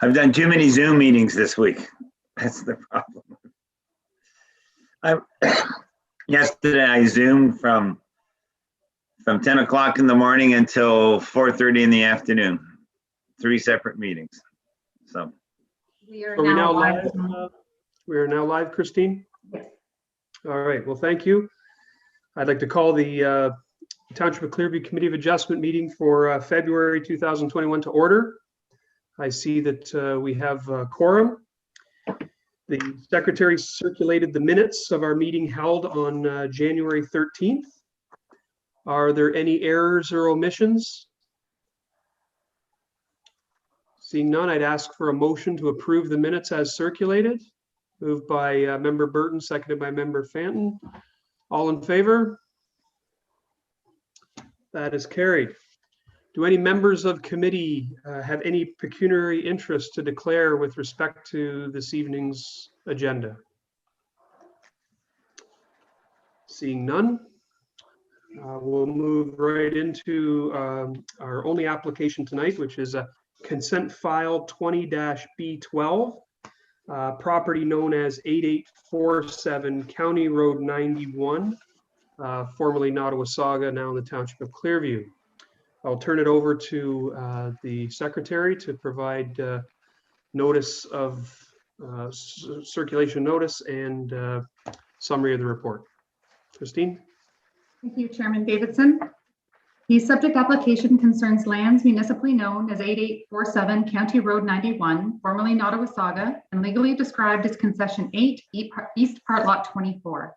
I've done too many Zoom meetings this week. That's the problem. Yesterday I Zoomed from 10 o'clock in the morning until 4:30 in the afternoon. 3 separate meetings. So Are we now live? We are now live, Christine? Yes. All right, well, thank you. I'd like to call the Township of Clearview Committee of Adjustment meeting for February 2021 to order. I see that we have a quorum. The secretary circulated the minutes of our meeting held on January 13th. Are there any errors or omissions? Seeing none, I'd ask for a motion to approve the minutes as circulated. Moved by Member Burton, seconded by Member Fanton. All in favor? That is carried. Do any members of committee have any pecuniary interest to declare with respect to this evening's agenda? Seeing none, we'll move right into our only application tonight, which is a consent file 20-B12, property known as 8847 County Road 91, formerly Nottawasaga, now in the Township of Clearview. I'll turn it over to the secretary to provide notice of circulation notice and summary of the report. Christine? Thank you, Chairman Davidson. The subject application concerns lands municipally known as 8847 County Road 91, formerly Nottawasaga, and legally described as Concession 8, East Part Lot 24.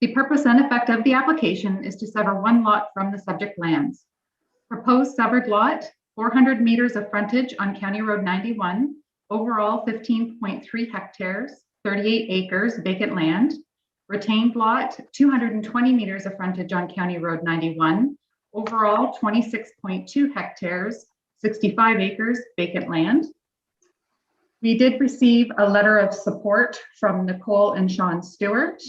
The purpose and effect of the application is to sever one lot from the subject lands. Proposed severed lot, 400 meters of frontage on County Road 91, overall 15.3 hectares, 38 acres vacant land. Retained lot, 220 meters of frontage on County Road 91, overall 26.2 hectares, 65 acres vacant land. We did receive a letter of support from Nicole and Sean Stewart.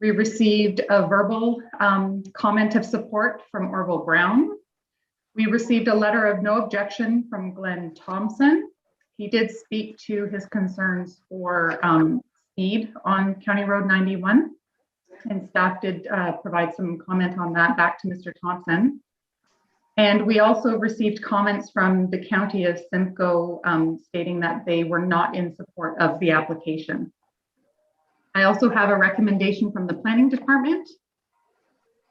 We received a verbal comment of support from Orville Brown. We received a letter of no objection from Glenn Thompson. He did speak to his concerns for speed on County Road 91, and staff did provide some comment on that back to Mr. Thompson. And we also received comments from the County of Simcoe stating that they were not in support of the application. I also have a recommendation from the Planning Department.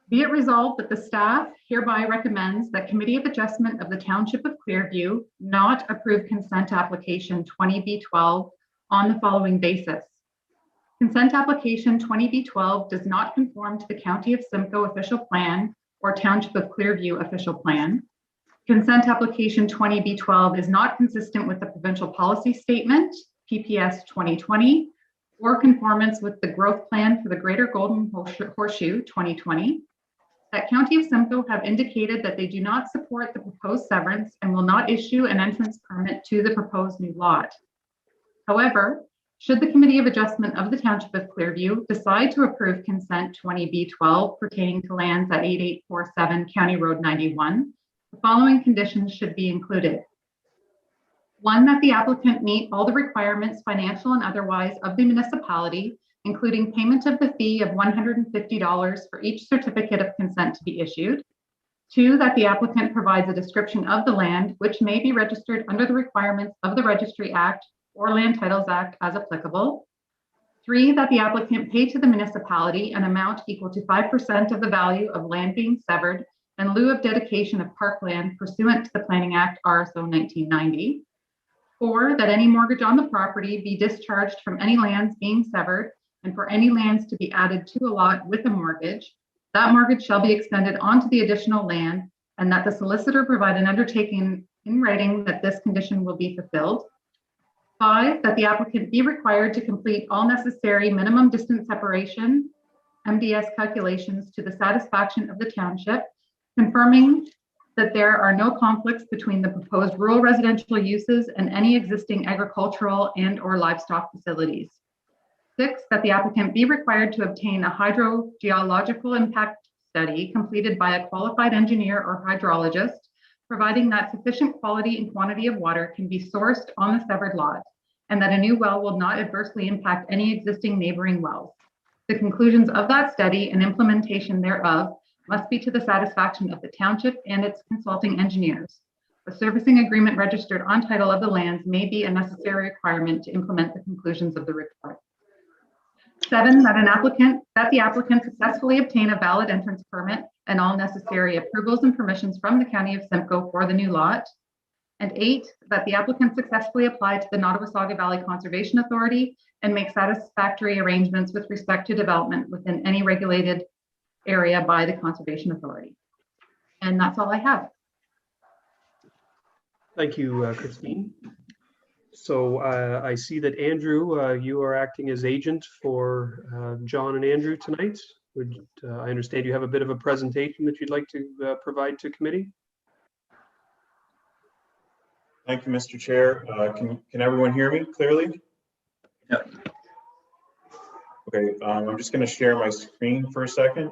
Be it resolved that the staff hereby recommends that Committee of Adjustment of the Township of Clearview not approve consent application 20B12 on the following basis. Consent application 20B12 does not conform to the County of Simcoe official plan or Township of Clearview official plan. Consent application 20B12 is not consistent with the provincial policy statement, PPS 2020, or conformance with the growth plan for the Greater Golden Horseshoe 2020. That County of Simcoe have indicated that they do not support the proposed severance and will not issue an entrance permit to the proposed new lot. However, should the Committee of Adjustment of the Township of Clearview decide to approve consent 20B12 pertaining to lands at 8847 County Road 91, the following conditions should be included. 1, that the applicant meet all the requirements, financial and otherwise, of the municipality, including payment of the fee of $150 for each certificate of consent to be issued. 2, that the applicant provides a description of the land, which may be registered under the requirements of the Registry Act or Land Titles Act as applicable. 3, that the applicant pay to the municipality an amount equal to 5% of the value of land being severed in lieu of dedication of parkland pursuant to the Planning Act RSO 1990. 4, that any mortgage on the property be discharged from any lands being severed, and for any lands to be added to a lot with a mortgage, that mortgage shall be extended onto the additional land, and that the solicitor provide an undertaking in writing that this condition will be fulfilled. 5, that the applicant be required to complete all necessary minimum distance separation, MDS calculations to the satisfaction of the township, confirming that there are no conflicts between the proposed rural residential uses and any existing agricultural and/or livestock facilities. 6, that the applicant be required to obtain a hydrogeological impact study completed by a qualified engineer or hydrologist providing that sufficient quality and quantity of water can be sourced on the severed lot, and that a new well will not adversely impact any existing neighboring wells. The conclusions of that study and implementation thereof must be to the satisfaction of the township and its consulting engineers. A servicing agreement registered on title of the lands may be a necessary requirement to implement the conclusions of the report. 7, that the applicant successfully obtain a valid entrance permit and all necessary approvals and permissions from the County of Simcoe for the new lot. And 8, that the applicant successfully apply to the Nottawasaga Valley Conservation Authority and make satisfactory arrangements with respect to development within any regulated area by the Conservation Authority. And that's all I have. Thank you, Christine. So I see that Andrew, you are acting as agent for John and Andrew tonight. I understand you have a bit of a presentation that you'd like to provide to committee? Thank you, Mr. Chair. Can everyone hear me clearly? Yep. Okay, I'm just going to share my screen for a second.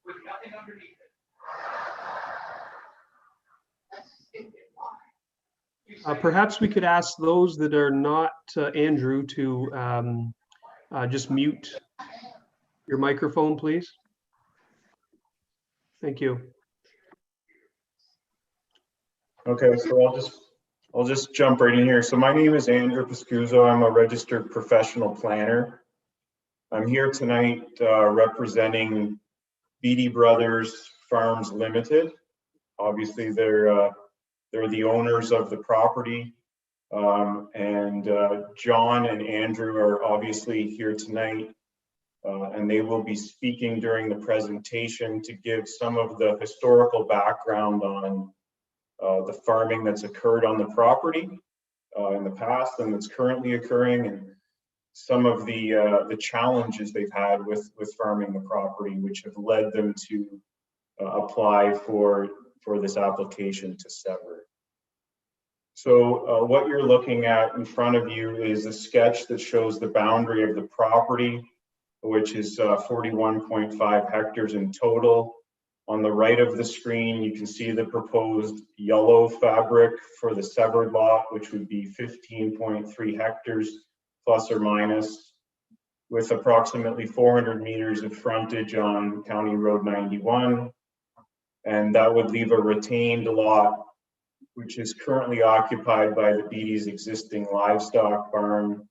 With nothing underneath it. Perhaps we could ask those that are not Andrew to just mute your microphone, please. Thank you. Okay, so I'll just jump right in here. So my name is Andrew Pascuzzo. I'm a registered professional planner. I'm here tonight representing Beatty Brothers Farms Limited. Obviously, they're the owners of the property, and John and Andrew are obviously here tonight, and they will be speaking during the presentation to give some of the historical background on the farming that's occurred on the property in the past and that's currently occurring, and some of the challenges they've had with farming the property, which have led them to apply for this application to sever. So what you're looking at in front of you is a sketch that shows the boundary of the property, which is 41.5 hectares in total. On the right of the screen, you can see the proposed yellow fabric for the severed lot, which would be 15.3 hectares plus or minus, with approximately 400 meters of frontage on County Road 91. And that would leave a retained lot, which is currently occupied by the Beatty's existing livestock barn.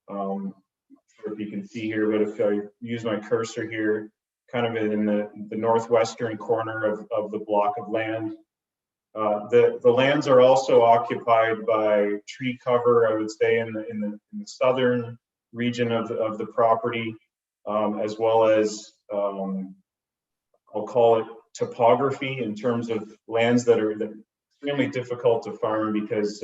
If you can see here, but if I use my cursor here, kind of in the northwestern corner of the block of land. The lands are also occupied by tree cover, I would say, in the southern region of the property, as well as I'll call it topography in terms of lands that are extremely difficult to farm because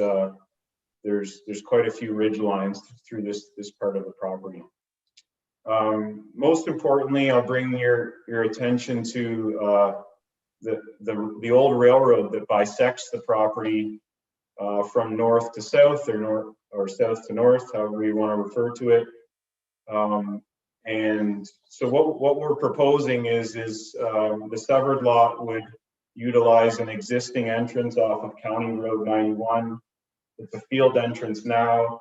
there's quite a few ridge lines through this part of the property. Most importantly, I'll bring your attention to the old railroad that bisects the property from north to south, or south to north, however you want to refer to it. And so what we're proposing is the severed lot would utilize an existing entrance off of County Road 91. It's a field entrance now.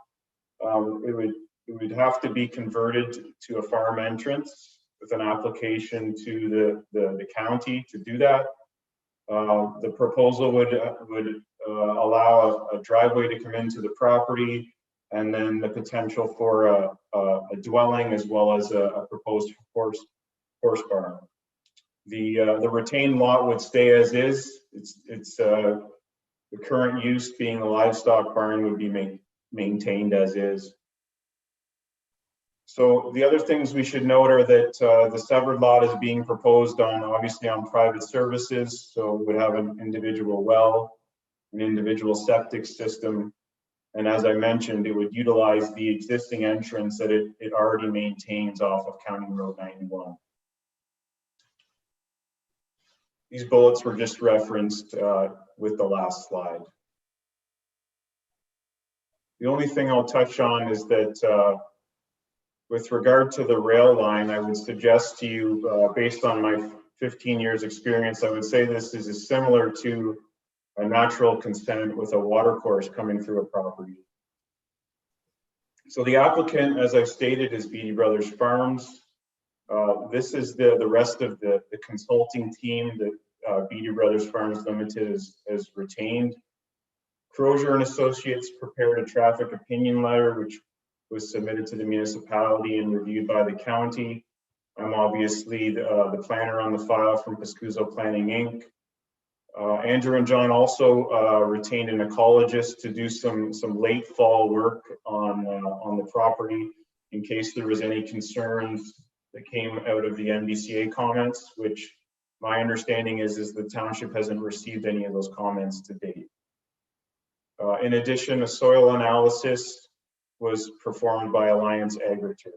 It would have to be converted to a farm entrance with an application to the county to do that. The proposal would allow a driveway to come into the property, and then the potential for a dwelling as well as a proposed horse barn. The retained lot would stay as is. It's the current use being a livestock barn would be maintained as is. So the other things we should note are that the severed lot is being proposed obviously on private services. So it would have an individual well, an individual septic system. And as I mentioned, it would utilize the existing entrance that it already maintains off of County Road 91. these bullets were just referenced with the last slide. The only thing I'll touch on is that with regard to the rail line, I would suggest to you, based on my 15 years experience, I would say this is similar to a natural consent with a watercourse coming through a property. So the applicant, as I've stated, is Beatty Brothers Farms. This is the rest of the consulting team that Beatty Brothers Farms Limited has retained. Crozier and Associates prepared a traffic opinion letter, which was submitted to the municipality and reviewed by the county. I'm obviously the planner on the file from Pascuzo Planning Inc. Andrew and John also retained an ecologist to do some late fall work on the property in case there was any concerns that came out of the MBCA comments, which my understanding is the township hasn't received any of those comments to date. In addition, a soil analysis was performed by Alliance AgriTurf.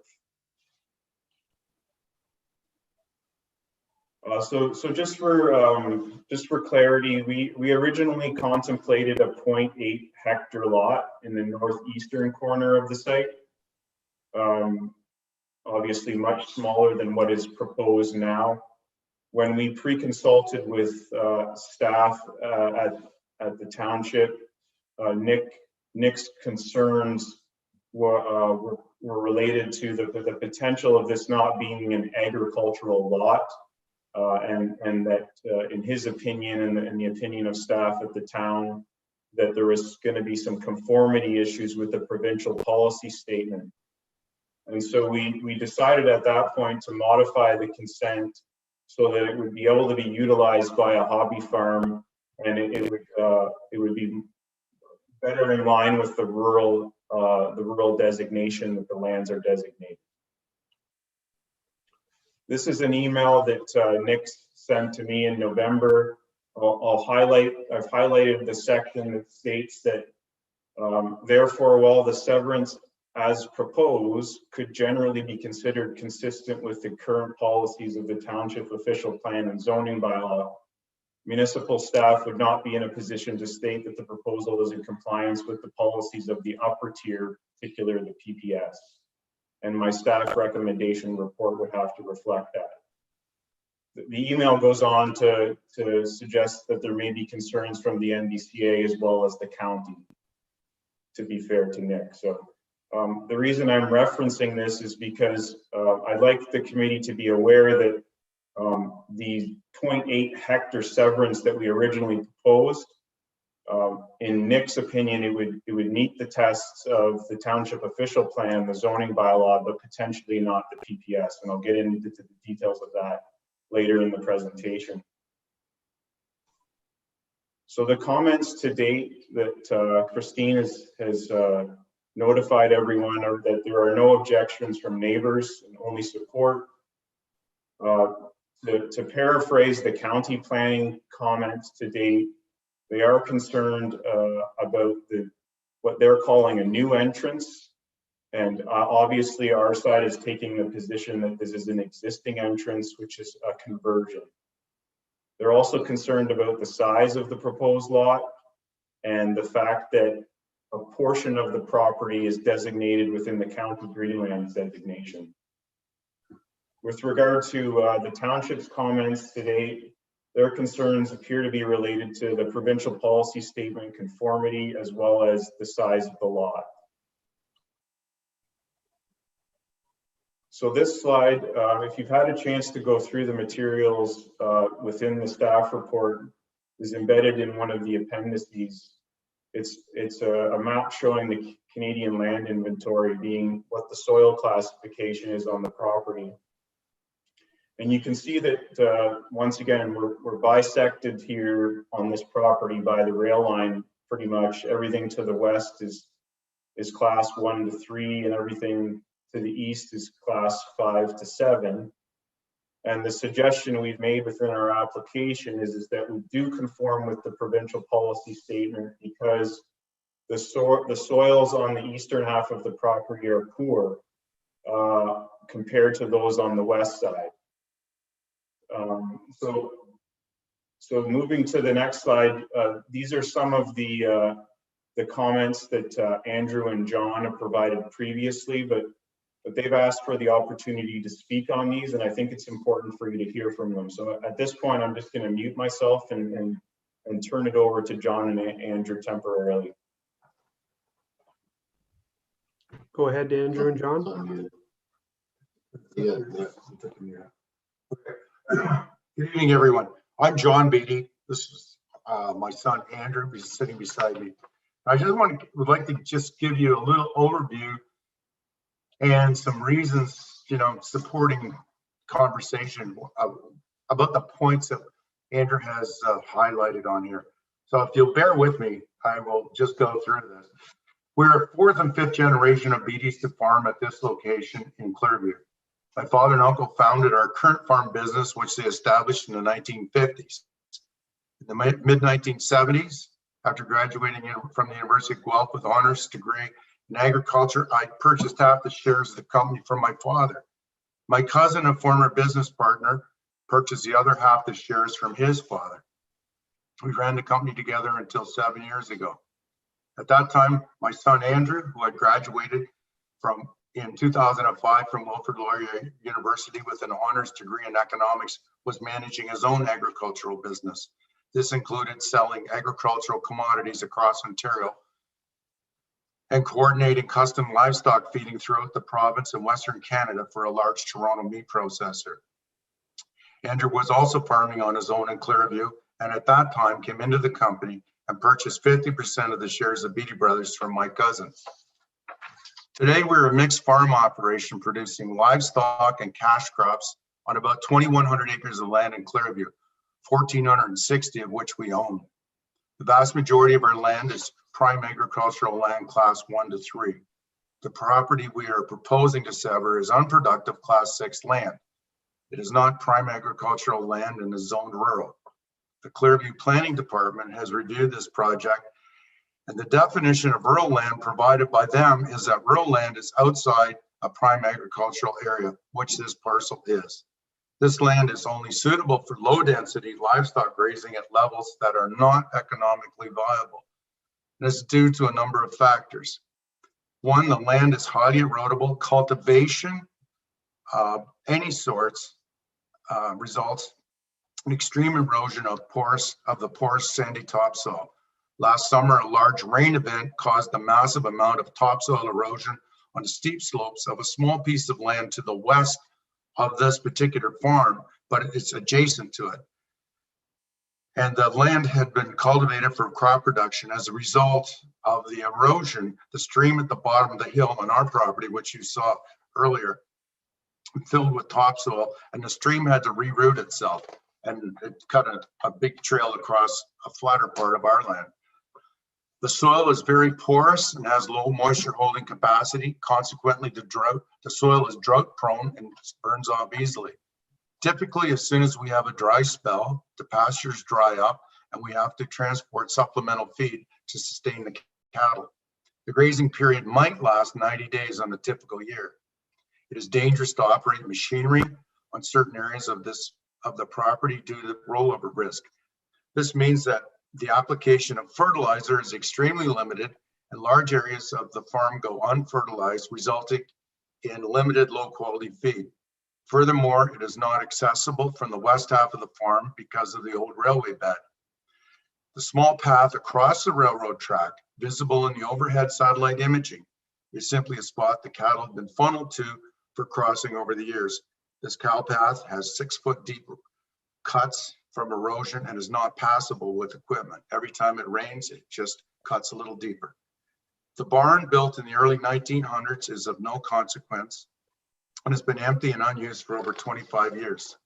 So just for clarity, we originally contemplated a 0.8 hectare lot in the northeastern corner of the site. Obviously much smaller than what is proposed now. When we pre-consulted with staff at the township, Nick's concerns were related to the potential of this not being an agricultural lot. And that in his opinion and in the opinion of staff at the town, that there was going to be some conformity issues with the provincial policy statement. And so we decided at that point to modify the consent so that it would be able to be utilized by a hobby farm, and it would be better in line with the rural designation that the lands are designated. This is an email that Nick sent to me in November. I've highlighted the section that states that therefore, while the severance as proposed could generally be considered consistent with the current policies of the township official plan and zoning bylaw, municipal staff would not be in a position to state that the proposal is in compliance with the policies of the upper tier, particularly the PPS. And my staff recommendation report would have to reflect that. The email goes on to suggest that there may be concerns from the NBCA as well as the county, to be fair to Nick. So the reason I'm referencing this is because I'd like the committee to be aware that the 0.8 hectare severance that we originally proposed, in Nick's opinion, it would meet the tests of the township official plan, the zoning bylaw, but potentially not the PPS. And I'll get into the details of that later in the presentation. So the comments to date that Christine has notified everyone are that there are no objections from neighbors and only support. To paraphrase the county planning comments to date, they are concerned about what they're calling a new entrance. And obviously our side is taking the position that this is an existing entrance, which is a conversion. They're also concerned about the size of the proposed lot and the fact that a portion of the property is designated within the county greenlands designation. With regard to the township's comments to date, their concerns appear to be related to the provincial policy statement conformity as well as the size of the lot. So this slide, if you've had a chance to go through the materials within the staff report, is embedded in one of the appendices. It's a map showing the Canadian land inventory being what the soil classification is on the property. And you can see that once again, we're bisected here on this property by the rail line. Pretty much everything to the west is class 1 to 3, and everything to the east is class 5 to 7. And the suggestion we've made within our application is that we do conform with the provincial policy statement because the soils on the eastern half of the property are poor compared to those on the west side. So So moving to the next slide, these are some of the comments that Andrew and John have provided previously, but they've asked for the opportunity to speak on these, and I think it's important for you to hear from them. So at this point, I'm just going to mute myself and turn it over to John and Andrew temporarily. Go ahead, Andrew and John. Good evening, everyone. I'm John Beatty. This is my son Andrew, who's sitting beside me. I just would like to just give you a little overview and some reasons, supporting conversation about the points that Andrew has highlighted on here. So if you'll bear with me, I will just go through this. We're fourth and fifth generation of Beatty's to farm at this location in Clearview. My father and uncle founded our current farm business, which they established in the 1950s. In the mid-1970s, after graduating from the University of Guelph with honors degree in agriculture, I purchased half the shares of the company from my father. My cousin, a former business partner, purchased the other half the shares from his father. We ran the company together until 7 years ago. At that time, my son Andrew, who had graduated in 2005 from Wilfrid Laurier University with an honors degree in economics, was managing his own agricultural business. This included selling agricultural commodities across Ontario and coordinating custom livestock feeding throughout the province and Western Canada for a large Toronto meat processor. Andrew was also farming on his own in Clearview, and at that time came into the company and purchased 50% of the shares of Beatty Brothers from my cousin. Today, we're a mixed farm operation producing livestock and cash crops on about 2,100 acres of land in Clearview, 1,460 of which we own. The vast majority of our land is prime agricultural land class 1 to 3. The property we are proposing to sever is unproductive class 6 land. It is not prime agricultural land and is zoned rural. The Clearview Planning Department has reviewed this project, and the definition of rural land provided by them is that rural land is outside a prime agricultural area, which this parcel is. This land is only suitable for low density livestock grazing at levels that are not economically viable. This is due to a number of factors. One, the land is highly erodible. Cultivation of any sorts results in extreme erosion of the porous sandy topsoil. Last summer, a large rain event caused a massive amount of topsoil erosion on the steep slopes of a small piece of land to the west of this particular farm, but it's adjacent to it. And the land had been cultivated for crop production. As a result of the erosion, the stream at the bottom of the hill on our property, which you saw earlier, filled with topsoil, and the stream had to reroute itself, and it cut a big trail across a flatter part of our land. The soil is very porous and has low moisture holding capacity. Consequently, the soil is drought prone and burns off easily. Typically, as soon as we have a dry spell, the pastures dry up and we have to transport supplemental feed to sustain the cattle. The grazing period might last 90 days on a typical year. It is dangerous to operate machinery on certain areas of the property due to rollover risk. This means that the application of fertilizer is extremely limited and large areas of the farm go unfertilized, resulting in limited low quality feed. Furthermore, it is not accessible from the west half of the farm because of the old railway bed. The small path across the railroad track, visible in the overhead satellite imaging, is simply a spot the cattle have been funneled to for crossing over the years. This cow path has 6 foot deep cuts from erosion and is not passable with equipment. Every time it rains, it just cuts a little deeper. The barn, built in the early 1900s, is of no consequence and has been empty and unused for over 25 years.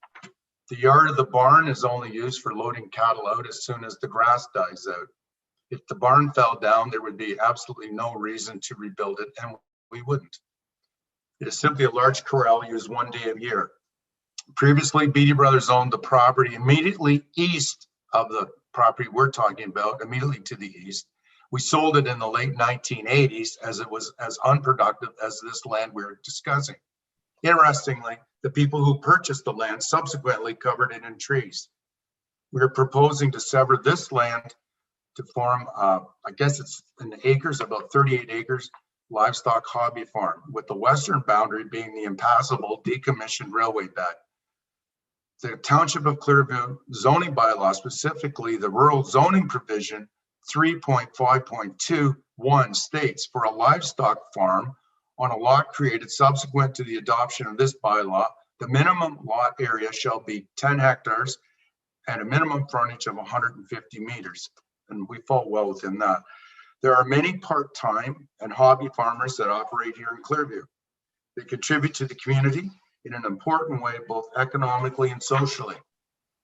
The yard of the barn is only used for loading cattle out as soon as the grass dies out. If the barn fell down, there would be absolutely no reason to rebuild it, and we wouldn't. It is simply a large corral used one day a year. Previously, Beatty Brothers owned the property immediately east of the property we're talking about, immediately to the east. We sold it in the late 1980s as it was as unproductive as this land we're discussing. Interestingly, the people who purchased the land subsequently covered it in trees. we're proposing to sever this land to form, I guess it's in acres, about 38 acres, livestock hobby farm, with the western boundary being the impassable decommissioned railway bed. The Township of Clearview zoning bylaw, specifically the rural zoning provision 3.5.21 states, for a livestock farm on a lot created subsequent to the adoption of this bylaw, the minimum lot area shall be 10 hectares and a minimum frontage of 150 meters. And we fall well within that. There are many part-time and hobby farmers that operate here in Clearview. They contribute to the community in an important way, both economically and socially.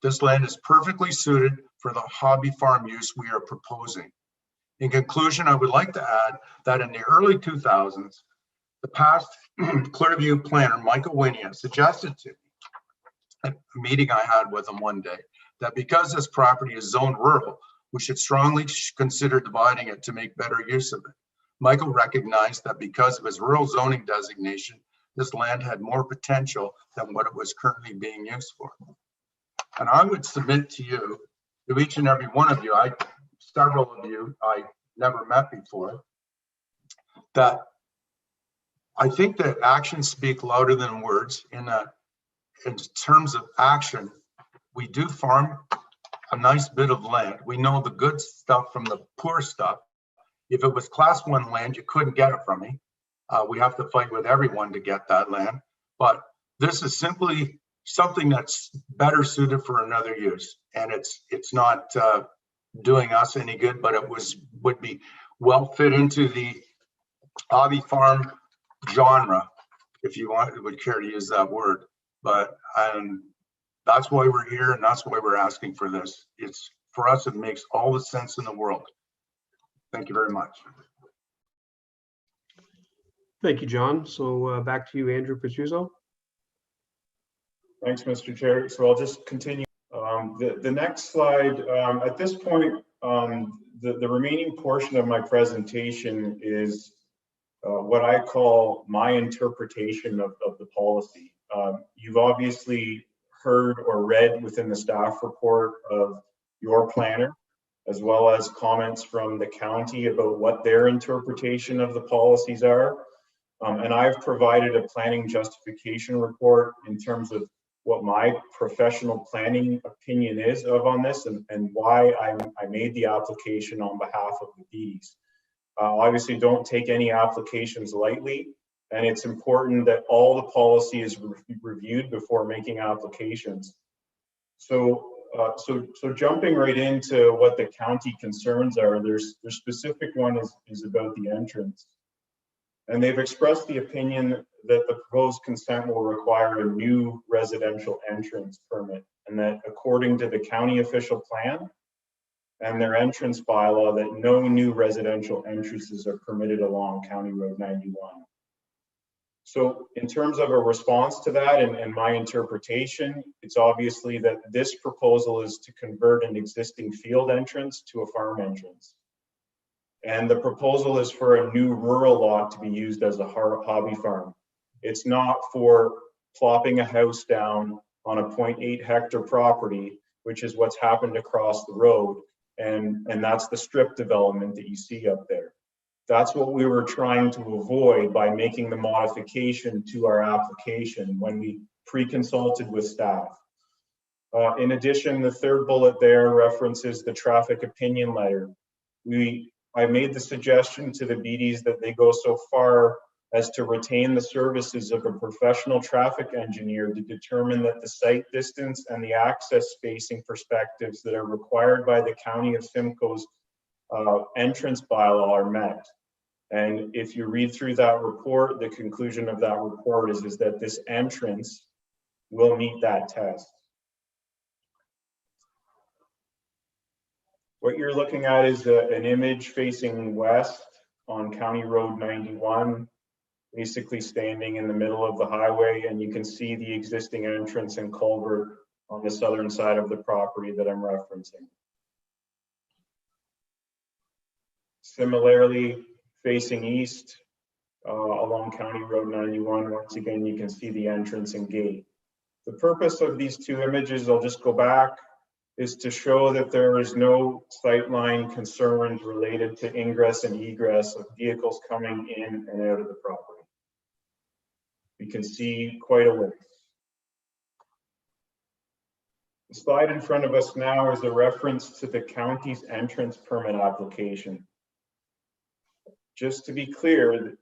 This land is perfectly suited for the hobby farm use we are proposing. In conclusion, I would like to add that in the early 2000s, the past Clearview planner, Michael Winia, suggested to me at a meeting I had with him one day, that because this property is zoned rural, we should strongly consider dividing it to make better use of it. Michael recognized that because of his rural zoning designation, this land had more potential than what it was currently being used for. And I would submit to you, to each and every one of you, several of you I never met before, that I think that actions speak louder than words, in that in terms of action, we do farm a nice bit of land. We know the good stuff from the poor stuff. If it was class 1 land, you couldn't get it from me. We have to fight with everyone to get that land. But this is simply something that's better suited for another use. And it's not doing us any good, but it would be well fit into the hobby farm genre, if you would care to use that word. But that's why we're here, and that's why we're asking for this. It's, for us, it makes all the sense in the world. Thank you very much. Thank you, John. So back to you, Andrew Pizzuto. Thanks, Mr. Chair. So I'll just continue. The next slide, at this point, the remaining portion of my presentation is what I call my interpretation of the policy. You've obviously heard or read within the staff report of your planner, as well as comments from the county about what their interpretation of the policies are. And I've provided a planning justification report in terms of what my professional planning opinion is on this, and why I made the application on behalf of the Beatties. Obviously, don't take any applications lightly, and it's important that all the policy is reviewed before making applications. So jumping right into what the county concerns are, their specific one is about the entrance. And they've expressed the opinion that the proposed consent will require a new residential entrance permit, and that according to the county official plan and their entrance bylaw, that no new residential entrances are permitted along County Road 91. So in terms of a response to that and my interpretation, it's obviously that this proposal is to convert an existing field entrance to a farm entrance. And the proposal is for a new rural lot to be used as a hobby farm. It's not for plopping a house down on a 0.8 hectare property, which is what's happened across the road. And that's the strip development that you see up there. That's what we were trying to avoid by making the modification to our application when we pre-consulted with staff. In addition, the third bullet there references the traffic opinion letter. I made the suggestion to the Beatties that they go so far as to retain the services of a professional traffic engineer to determine that the site distance and the access spacing perspectives that are required by the County of Simcoe's entrance bylaw are met. And if you read through that report, the conclusion of that report is that this entrance will meet that test. What you're looking at is an image facing west on County Road 91, basically standing in the middle of the highway, and you can see the existing entrance and culvert on the southern side of the property that I'm referencing. Similarly, facing east along County Road 91, once again, you can see the entrance and gate. The purpose of these two images, I'll just go back. is to show that there is no sightline concerns related to ingress and egress of vehicles coming in and out of the property. You can see quite a ways. The slide in front of us now is a reference to the county's entrance permit application. Just to be clear,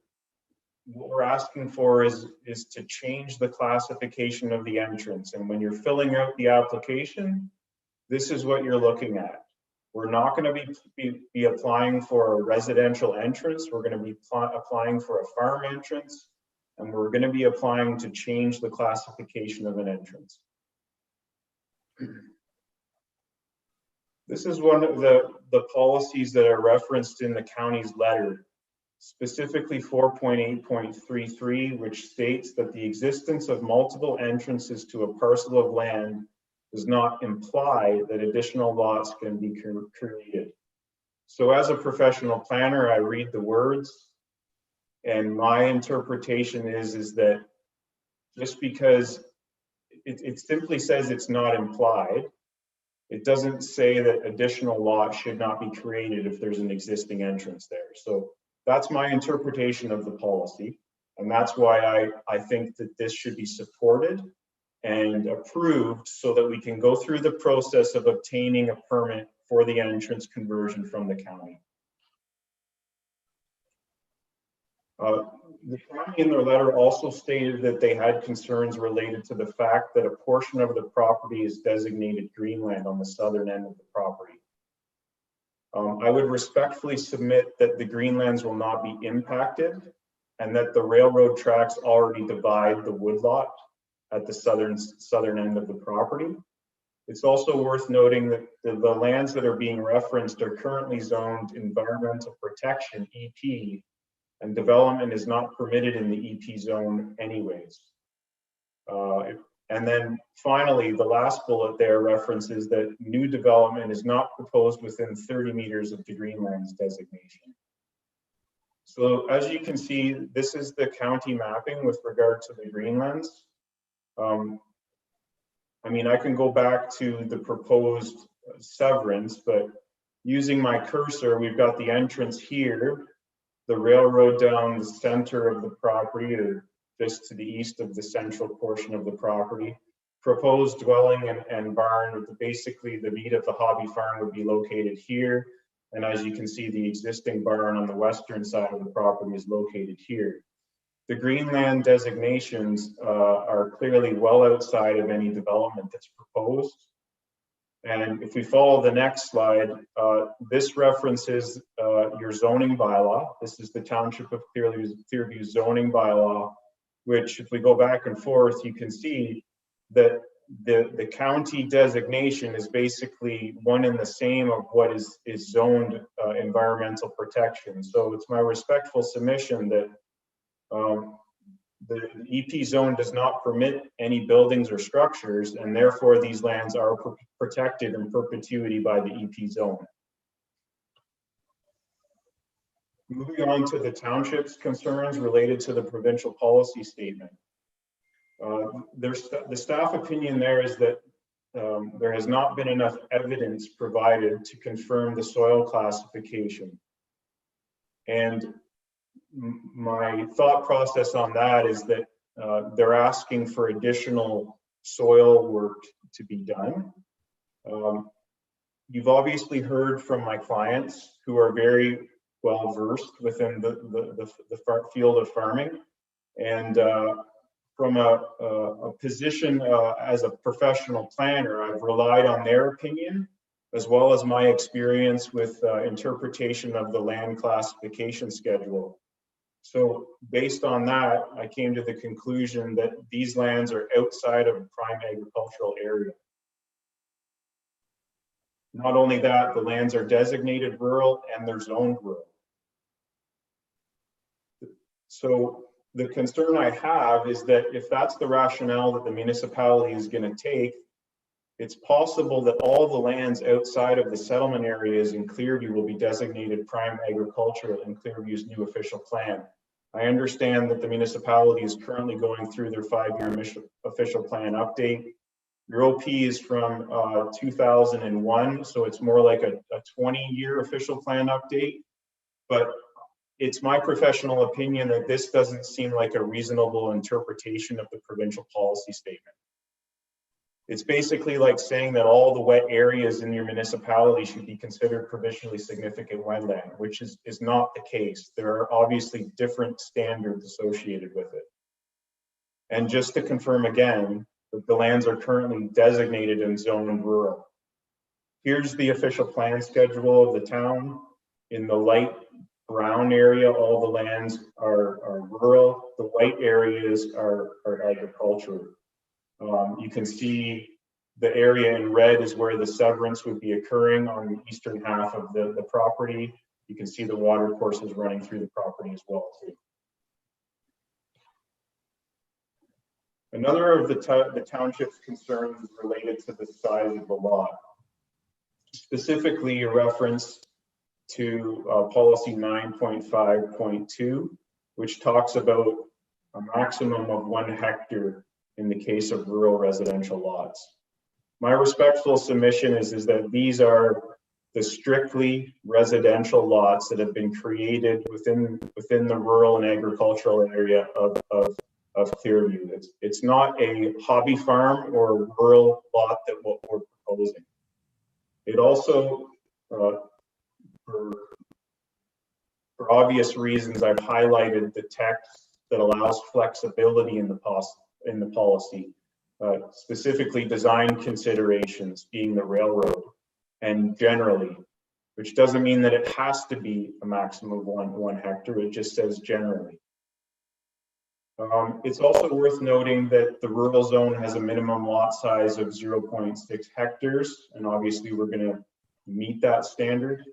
what we're asking for is to change the classification of the entrance. And when you're filling out the application, this is what you're looking at. We're not going to be applying for a residential entrance. We're going to be applying for a farm entrance, and we're going to be applying to change the classification of an entrance. This is one of the policies that are referenced in the county's letter, specifically 4.8.33, which states that the existence of multiple entrances to a parcel of land does not imply that additional lots can be created. So as a professional planner, I read the words, and my interpretation is that just because it simply says it's not implied, it doesn't say that additional lots should not be created if there's an existing entrance there. So that's my interpretation of the policy, and that's why I think that this should be supported and approved so that we can go through the process of obtaining a permit for the entrance conversion from the county. The county in their letter also stated that they had concerns related to the fact that a portion of the property is designated greenland on the southern end of the property. I would respectfully submit that the greenlands will not be impacted and that the railroad tracks already divide the woodlot at the southern end of the property. It's also worth noting that the lands that are being referenced are currently zoned environmental protection, EP, and development is not permitted in the EP zone anyways. And then finally, the last bullet there references that new development is not proposed within 30 meters of the Greenlands designation. So as you can see, this is the county mapping with regard to the Greenlands. I mean, I can go back to the proposed severance, but using my cursor, we've got the entrance here, the railroad down the center of the property, or just to the east of the central portion of the property. Proposed dwelling and barn, basically the meat of the hobby farm would be located here. And as you can see, the existing barn on the western side of the property is located here. The Greenland designations are clearly well outside of any development that's proposed. And if we follow the next slide, this references your zoning bylaw. This is the Township of Clearview zoning bylaw, which if we go back and forth, you can see that the county designation is basically one and the same of what is zoned environmental protection. So it's my respectful submission that the EP zone does not permit any buildings or structures, and therefore these lands are protected in perpetuity by the EP zone. Moving on to the township's concerns related to the provincial policy statement. The staff opinion there is that there has not been enough evidence provided to confirm the soil classification. And my thought process on that is that they're asking for additional soil work to be done. You've obviously heard from my clients who are very well versed within the field of farming, and from a position as a professional planner, I've relied on their opinion as well as my experience with interpretation of the land classification schedule. So based on that, I came to the conclusion that these lands are outside of a prime agricultural area. Not only that, the lands are designated rural and they're zoned rural. So the concern I have is that if that's the rationale that the municipality is going to take, it's possible that all the lands outside of the settlement areas in Clearview will be designated prime agricultural in Clearview's new official plan. I understand that the municipality is currently going through their 5-year official plan update. Your OP is from 2001, so it's more like a 20-year official plan update. But it's my professional opinion that this doesn't seem like a reasonable interpretation of the provincial policy statement. It's basically like saying that all the wet areas in your municipality should be considered provincially significant wetland, which is not the case. There are obviously different standards associated with it. And just to confirm again, that the lands are currently designated and zoned rural. Here's the official plan schedule of the town. In the light brown area, all the lands are rural. The white areas are agricultural. You can see the area in red is where the severance would be occurring on the eastern half of the property. You can see the water courses running through the property as well too. Another of the township's concerns is related to the size of the lot. Specifically, a reference to policy 9.5.2, which talks about a maximum of 1 hectare in the case of rural residential lots. My respectful submission is that these are the strictly residential lots that have been created within the rural and agricultural area of Clearview. It's not a hobby farm or a rural lot that what we're proposing. It also, for obvious reasons, I've highlighted the text that allows flexibility in the policy, specifically design considerations being the railroad and generally, which doesn't mean that it has to be a maximum of one hectare. It just says generally. It's also worth noting that the rural zone has a minimum lot size of 0.6 hectares, and obviously we're going to meet that standard.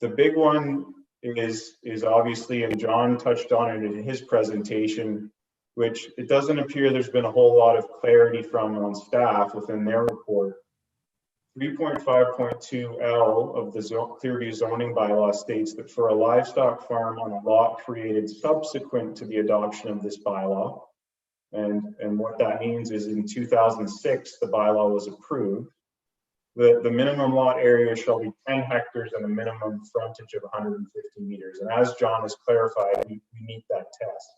The big one is obviously, and John touched on it in his presentation, which it doesn't appear there's been a whole lot of clarity from on staff within their report. 3.5.2L of the Clearview zoning bylaw states that for a livestock farm on a lot created subsequent to the adoption of this bylaw, and what that means is in 2006, the bylaw was approved, the minimum lot area shall be 10 hectares and a minimum frontage of 150 meters. And as John has clarified, we meet that test.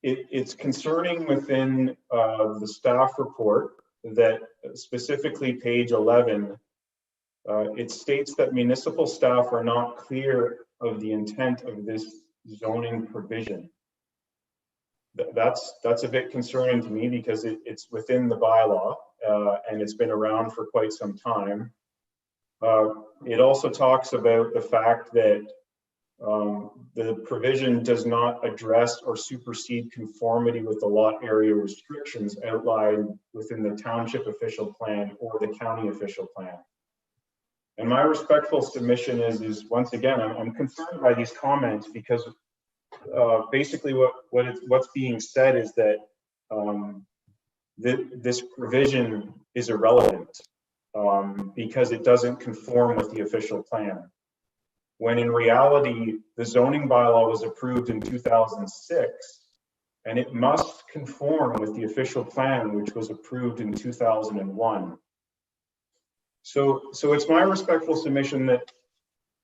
It's concerning within the staff report that specifically page 11, it states that municipal staff are not clear of the intent of this zoning provision. That's a bit concerning to me because it's within the bylaw and it's been around for quite some time. It also talks about the fact that the provision does not address or supersede conformity with the lot area restrictions outlined within the township official plan or the county official plan. And my respectful submission is once again, I'm concerned by these comments because basically what's being said is that this provision is irrelevant because it doesn't conform with the official plan. When in reality, the zoning bylaw was approved in 2006, and it must conform with the official plan, which was approved in 2001. So it's my respectful submission that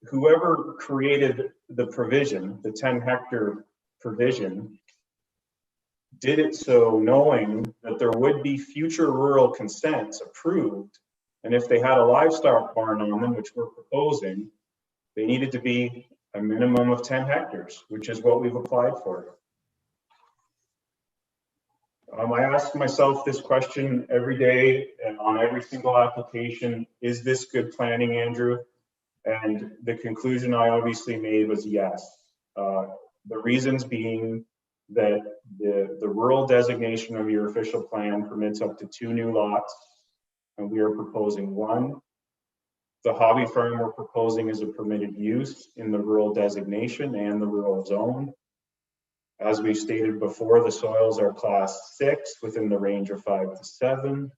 whoever created the provision, the 10 hectare provision, did it so knowing that there would be future rural consents approved, and if they had a livestock barn on them, which we're proposing, they needed to be a minimum of 10 hectares, which is what we've applied for. I ask myself this question every day and on every single application, is this good planning, Andrew? And the conclusion I obviously made was yes. The reasons being that the rural designation of your official plan permits up to 2 new lots, and we are proposing 1. The hobby farm we're proposing is a permitted use in the rural designation and the rural zone. As we stated before, the soils are class 6 within the range of 5 to 7.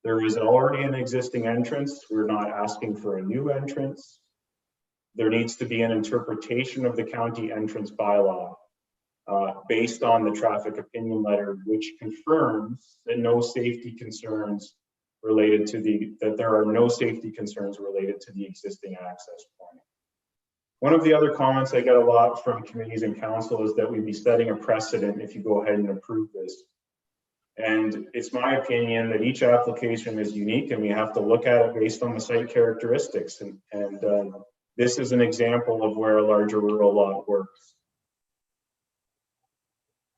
There is already an existing entrance. We're not asking for a new entrance. There needs to be an interpretation of the county entrance bylaw. based on the traffic opinion letter, which confirms that no safety concerns related to that there are no safety concerns related to the existing access point. One of the other comments I get a lot from committees and council is that we'd be setting a precedent if you go ahead and approve this. And it's my opinion that each application is unique and we have to look at it based on the site characteristics. And this is an example of where a larger rural lot works.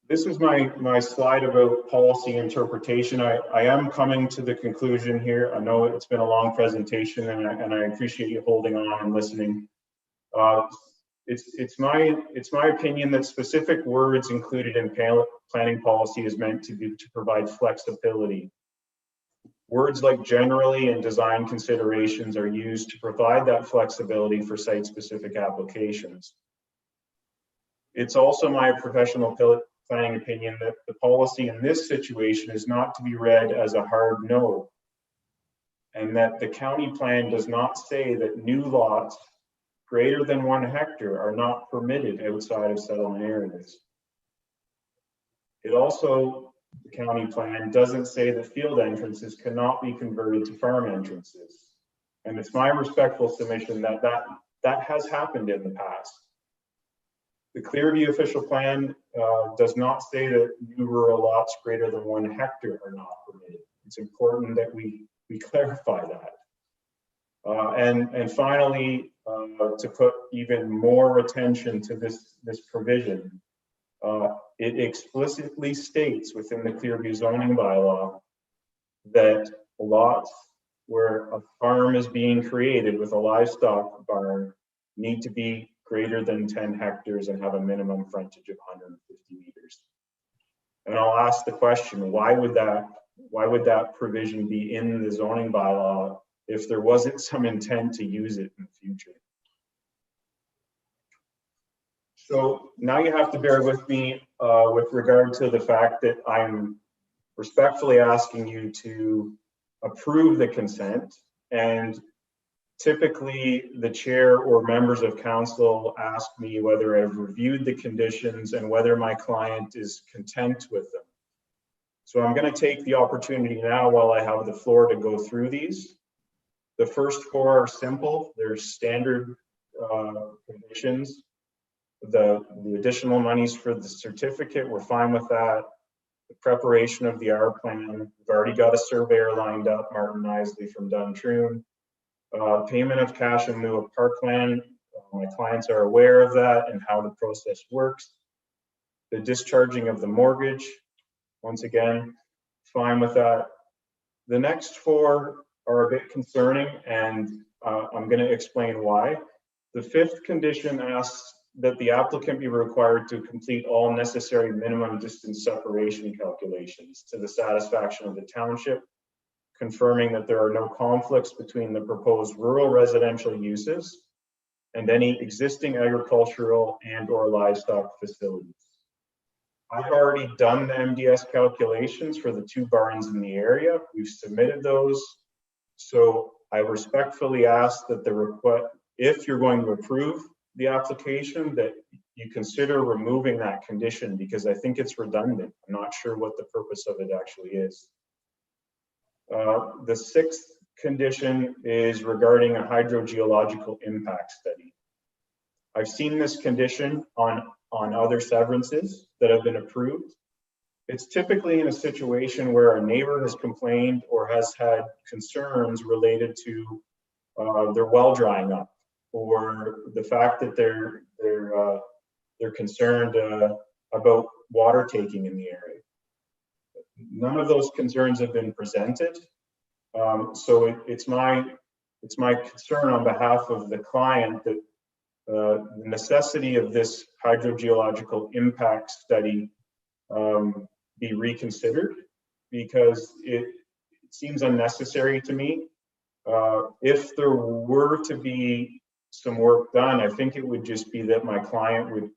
This is my slide about policy interpretation. I am coming to the conclusion here. I know it's been a long presentation and I appreciate you holding on and listening. It's my opinion that specific words included in planning policy is meant to provide flexibility. Words like generally and design considerations are used to provide that flexibility for site-specific applications. It's also my professional planning opinion that the policy in this situation is not to be read as a hard no, and that the county plan does not say that new lots greater than 1 hectare are not permitted outside of settlement areas. It also, the county plan doesn't say that field entrances cannot be converted to farm entrances. And it's my respectful submission that that has happened in the past. The Clearview official plan does not say that new rural lots greater than 1 hectare are not permitted. It's important that we clarify that. And finally, to put even more attention to this provision, it explicitly states within the Clearview zoning bylaw that lots where a farm is being created with a livestock barn need to be greater than 10 hectares and have a minimum frontage of 150 meters. And I'll ask the question, why would that provision be in the zoning bylaw if there wasn't some intent to use it in the future? So now you have to bear with me with regard to the fact that I'm respectfully asking you to approve the consent, and typically the chair or members of council ask me whether I've reviewed the conditions and whether my client is content with them. So I'm going to take the opportunity now while I have the floor to go through these. The first 4 are simple. They're standard conditions. The additional monies for the certificate, we're fine with that. The preparation of the R plan, we've already got a surveyor lined up, Martin Isley from Duntroon. Payment of cash in lieu of parkland, my clients are aware of that and how the process works. The discharging of the mortgage, once again, fine with that. The next 4 are a bit concerning, and I'm going to explain why. The 5th condition asks that the applicant be required to complete all necessary minimum distance separation calculations to the satisfaction of the township, confirming that there are no conflicts between the proposed rural residential uses and any existing agricultural and/or livestock facilities. I've already done the MDS calculations for the 2 barns in the area. We've submitted those. So I respectfully ask that if you're going to approve the application, that you consider removing that condition, because I think it's redundant. I'm not sure what the purpose of it actually is. The 6th condition is regarding a hydrogeological impact study. I've seen this condition on other severances that have been approved. It's typically in a situation where a neighbor has complained or has had concerns related to their well drying up, or the fact that they're concerned about water taking in the area. None of those concerns have been presented, so it's my concern on behalf of the client that the necessity of this hydrogeological impact study be reconsidered, because it seems unnecessary to me. If there were to be some work done, I think it would just be that my client would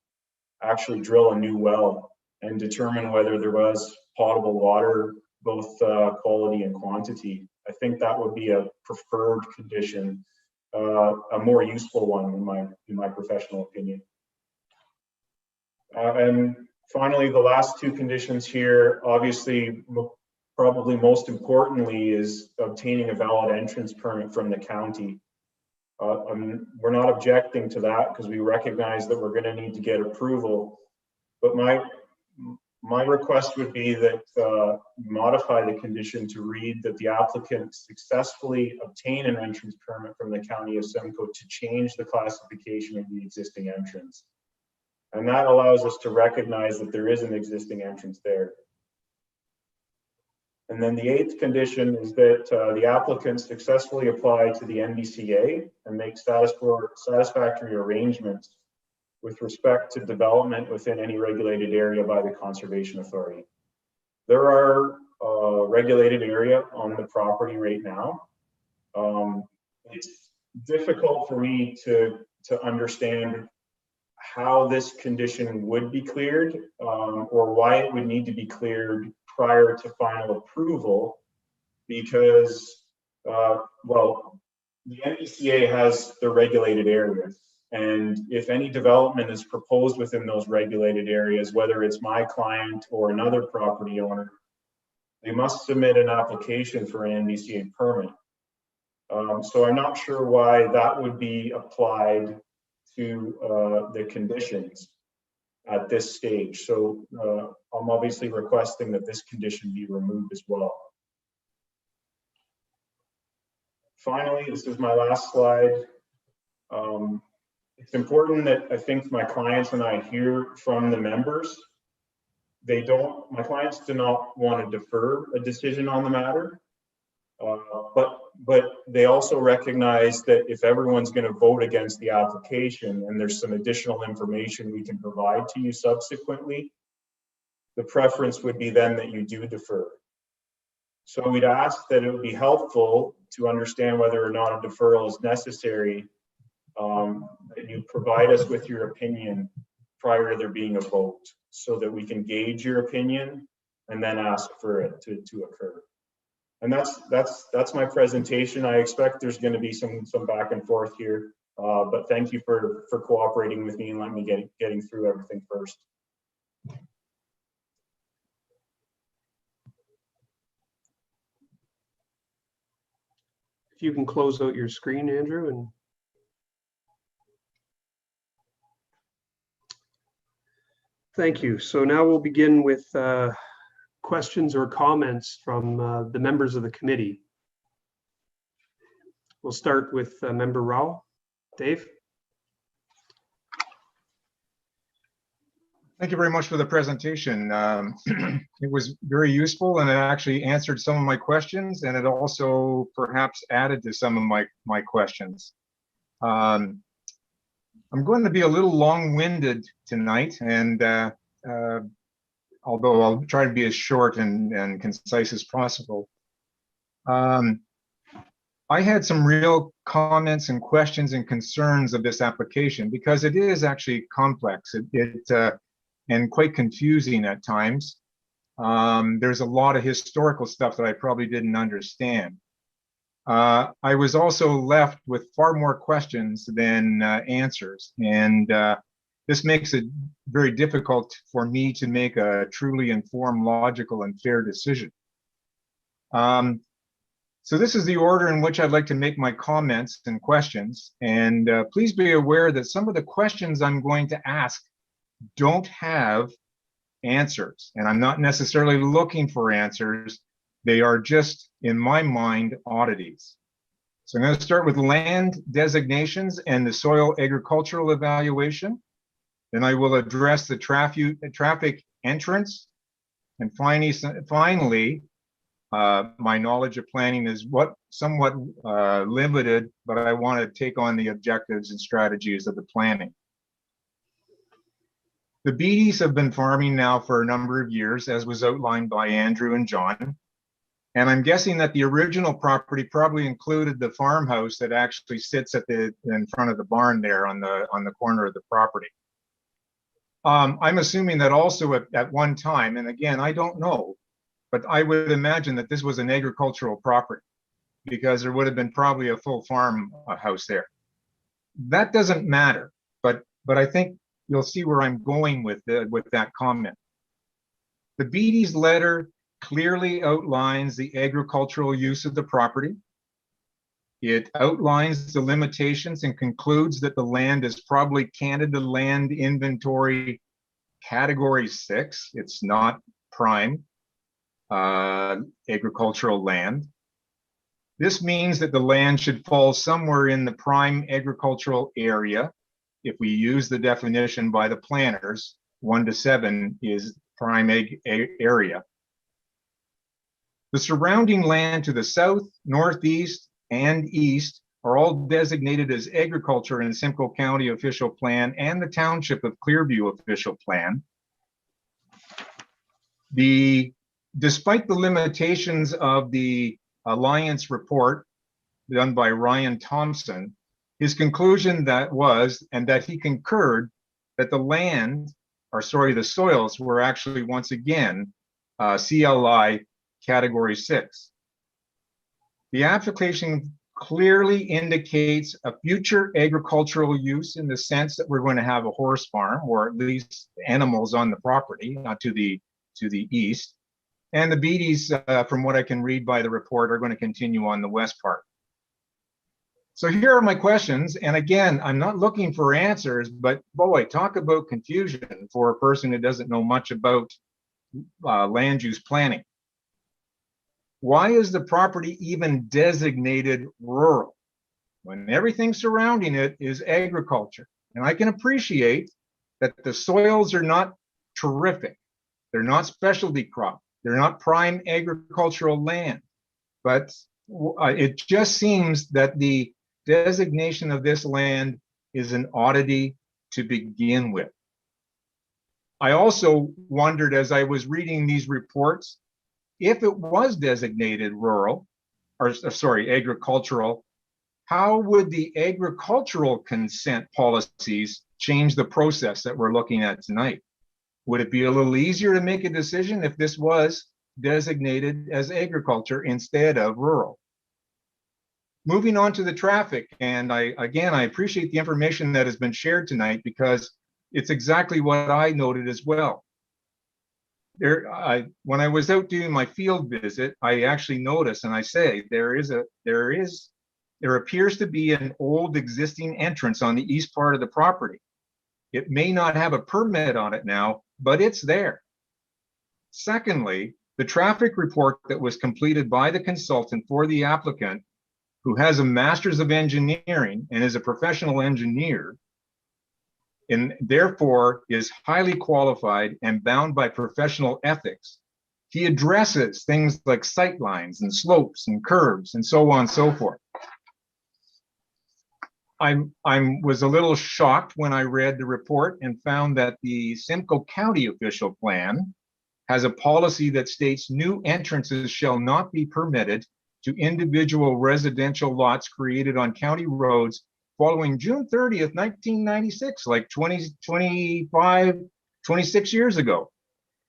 actually drill a new well and determine whether there was potable water, both quality and quantity. I think that would be a preferred condition, a more useful one in my professional opinion. And Finally, the last two conditions here, obviously, probably most importantly, is obtaining a valid entrance permit from the county. We're not objecting to that because we recognize that we're going to need to get approval. But my request would be that modify the condition to read that the applicant successfully obtain an entrance permit from the County of Simcoe to change the classification of the existing entrance. And that allows us to recognize that there is an existing entrance there. And then the 8th condition is that the applicant successfully apply to the NBCA and make satisfactory arrangements with respect to development within any regulated area by the Conservation Authority. There are regulated area on the property right now. It's difficult for me to understand how this condition would be cleared or why it would need to be cleared prior to final approval, because, well, the NBCA has the regulated areas. And if any development is proposed within those regulated areas, whether it's my client or another property owner, they must submit an application for an NBCA permit. So I'm not sure why that would be applied to the conditions at this stage. So I'm obviously requesting that this condition be removed as well. Finally, this is my last slide. It's important that I think my clients and I hear from the members. My clients do not want to defer a decision on the matter. But they also recognize that if everyone's going to vote against the application and there's some additional information we can provide to you subsequently, the preference would be then that you do defer. So we'd ask that it would be helpful to understand whether or not a deferral is necessary, that you provide us with your opinion prior to there being a vote so that we can gauge your opinion and then ask for it to occur. And that's my presentation. I expect there's going to be some back and forth here, but thank you for cooperating with me and letting me getting through everything first. If you can close out your screen, Andrew, and thank you. So now we'll begin with questions or comments from the members of the committee. We'll start with Member Rao. Dave? Thank you very much for the presentation. It was very useful and it actually answered some of my questions, and it also perhaps added to some of my questions. I'm going to be a little long-winded tonight, and although I'll try to be as short and concise as possible. I had some real comments and questions and concerns of this application because it is actually complex and quite confusing at times. There's a lot of historical stuff that I probably didn't understand. I was also left with far more questions than answers, and this makes it very difficult for me to make a truly informed, logical, and fair decision. So this is the order in which I'd like to make my comments and questions. And please be aware that some of the questions I'm going to ask don't have answers. And I'm not necessarily looking for answers. They are just, in my mind, oddities. So I'm going to start with land designations and the soil agricultural evaluation. Then I will address the traffic entrance. And finally, my knowledge of planning is somewhat limited, but I want to take on the objectives and strategies of the planning. The Beatties have been farming now for a number of years, as was outlined by Andrew and John. And I'm guessing that the original property probably included the farmhouse that actually sits in front of the barn there on the corner of the property. I'm assuming that also at one time, and again, I don't know, but I would imagine that this was an agricultural property because there would have been probably a full farm house there. That doesn't matter, but I think you'll see where I'm going with that comment. The Beatty's letter clearly outlines the agricultural use of the property. It outlines the limitations and concludes that the land is probably Canada Land Inventory Category 6. It's not prime agricultural land. This means that the land should fall somewhere in the prime agricultural area. If we use the definition by the planners, 1 to 7 is prime area. The surrounding land to the south, northeast, and east are all designated as agriculture in Simcoe County official plan and the Township of Clearview official plan. Despite the limitations of the Alliance report done by Ryan Thompson, his conclusion that he concurred that the soils were actually once again CLI Category 6. The application clearly indicates a future agricultural use in the sense that we're going to have a horse farm, or at least animals on the property, to the east. And the Beatties, from what I can read by the report, are going to continue on the west part. So here are my questions. And again, I'm not looking for answers, but boy, talk about confusion for a person who doesn't know much about land use planning. Why is the property even designated rural when everything surrounding it is agriculture? And I can appreciate that the soils are not terrific. They're not specialty crop. They're not prime agricultural land. But it just seems that the designation of this land is an oddity to begin with. I also wondered, as I was reading these reports, if it was designated agricultural, how would the agricultural consent policies change the process that we're looking at tonight? Would it be a little easier to make a decision if this was designated as agriculture instead of rural? Moving on to the traffic, and I appreciate the information that has been shared tonight because it's exactly what I noted as well. When I was out doing my field visit, I actually noticed, and I say there appears to be an old existing entrance on the east part of the property. It may not have a permit on it now, but it's there. Secondly, the traffic report that was completed by the consultant for the applicant, who has a master's of engineering and is a professional engineer, and therefore is highly qualified and bound by professional ethics. He addresses things like sight lines and slopes and curves and so on and so forth. I was a little shocked when I read the report and found that the Simcoe County official plan has a policy that states new entrances shall not be permitted to individual residential lots created on county roads following June 30th, 1996, like 26 years ago,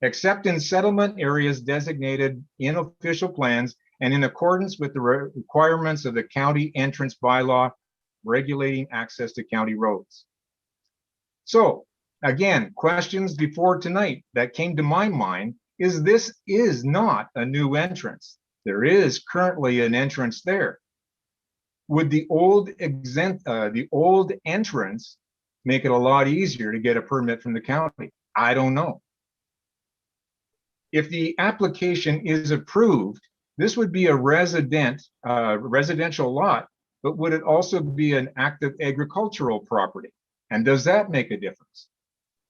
except in settlement areas designated in official plans and in accordance with the requirements of the county entrance bylaw regulating access to county roads. So again, questions before tonight that came to my mind is this is not a new entrance. There is currently an entrance there. Would the old entrance make it a lot easier to get a permit from the county? I don't know. If the application is approved, this would be a residential lot, but would it also be an active agricultural property? And does that make a difference?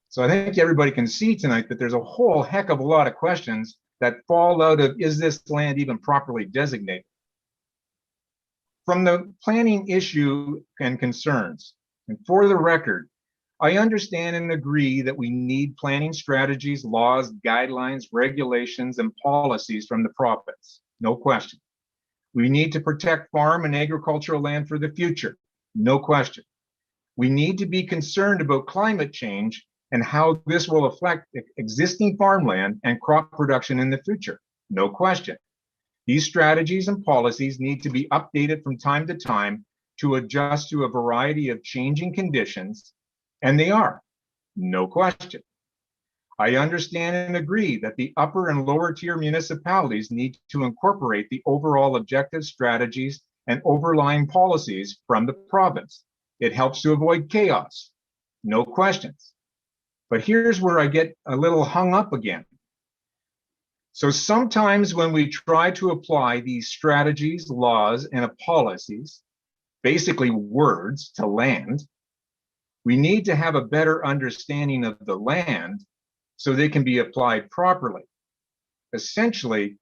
So I think everybody can see tonight that there's a whole heck of a lot of questions that fall out of, is this land even properly designated? From the planning issue and concerns, and for the record, I understand and agree that we need planning strategies, laws, guidelines, regulations, and policies from the province, no question. We need to protect farm and agricultural land for the future, no question. We need to be concerned about climate change and how this will affect existing farmland and crop production in the future, no question. These strategies and policies need to be updated from time to time to adjust to a variety of changing conditions, and they are, no question. I understand and agree that the upper and lower tier municipalities need to incorporate the overall objective strategies and overlying policies from the province. It helps to avoid chaos, no questions. But here's where I get a little hung up again. So sometimes when we try to apply these strategies, laws, and policies, basically words to land, we need to have a better understanding of the land so they can be applied properly. Essentially,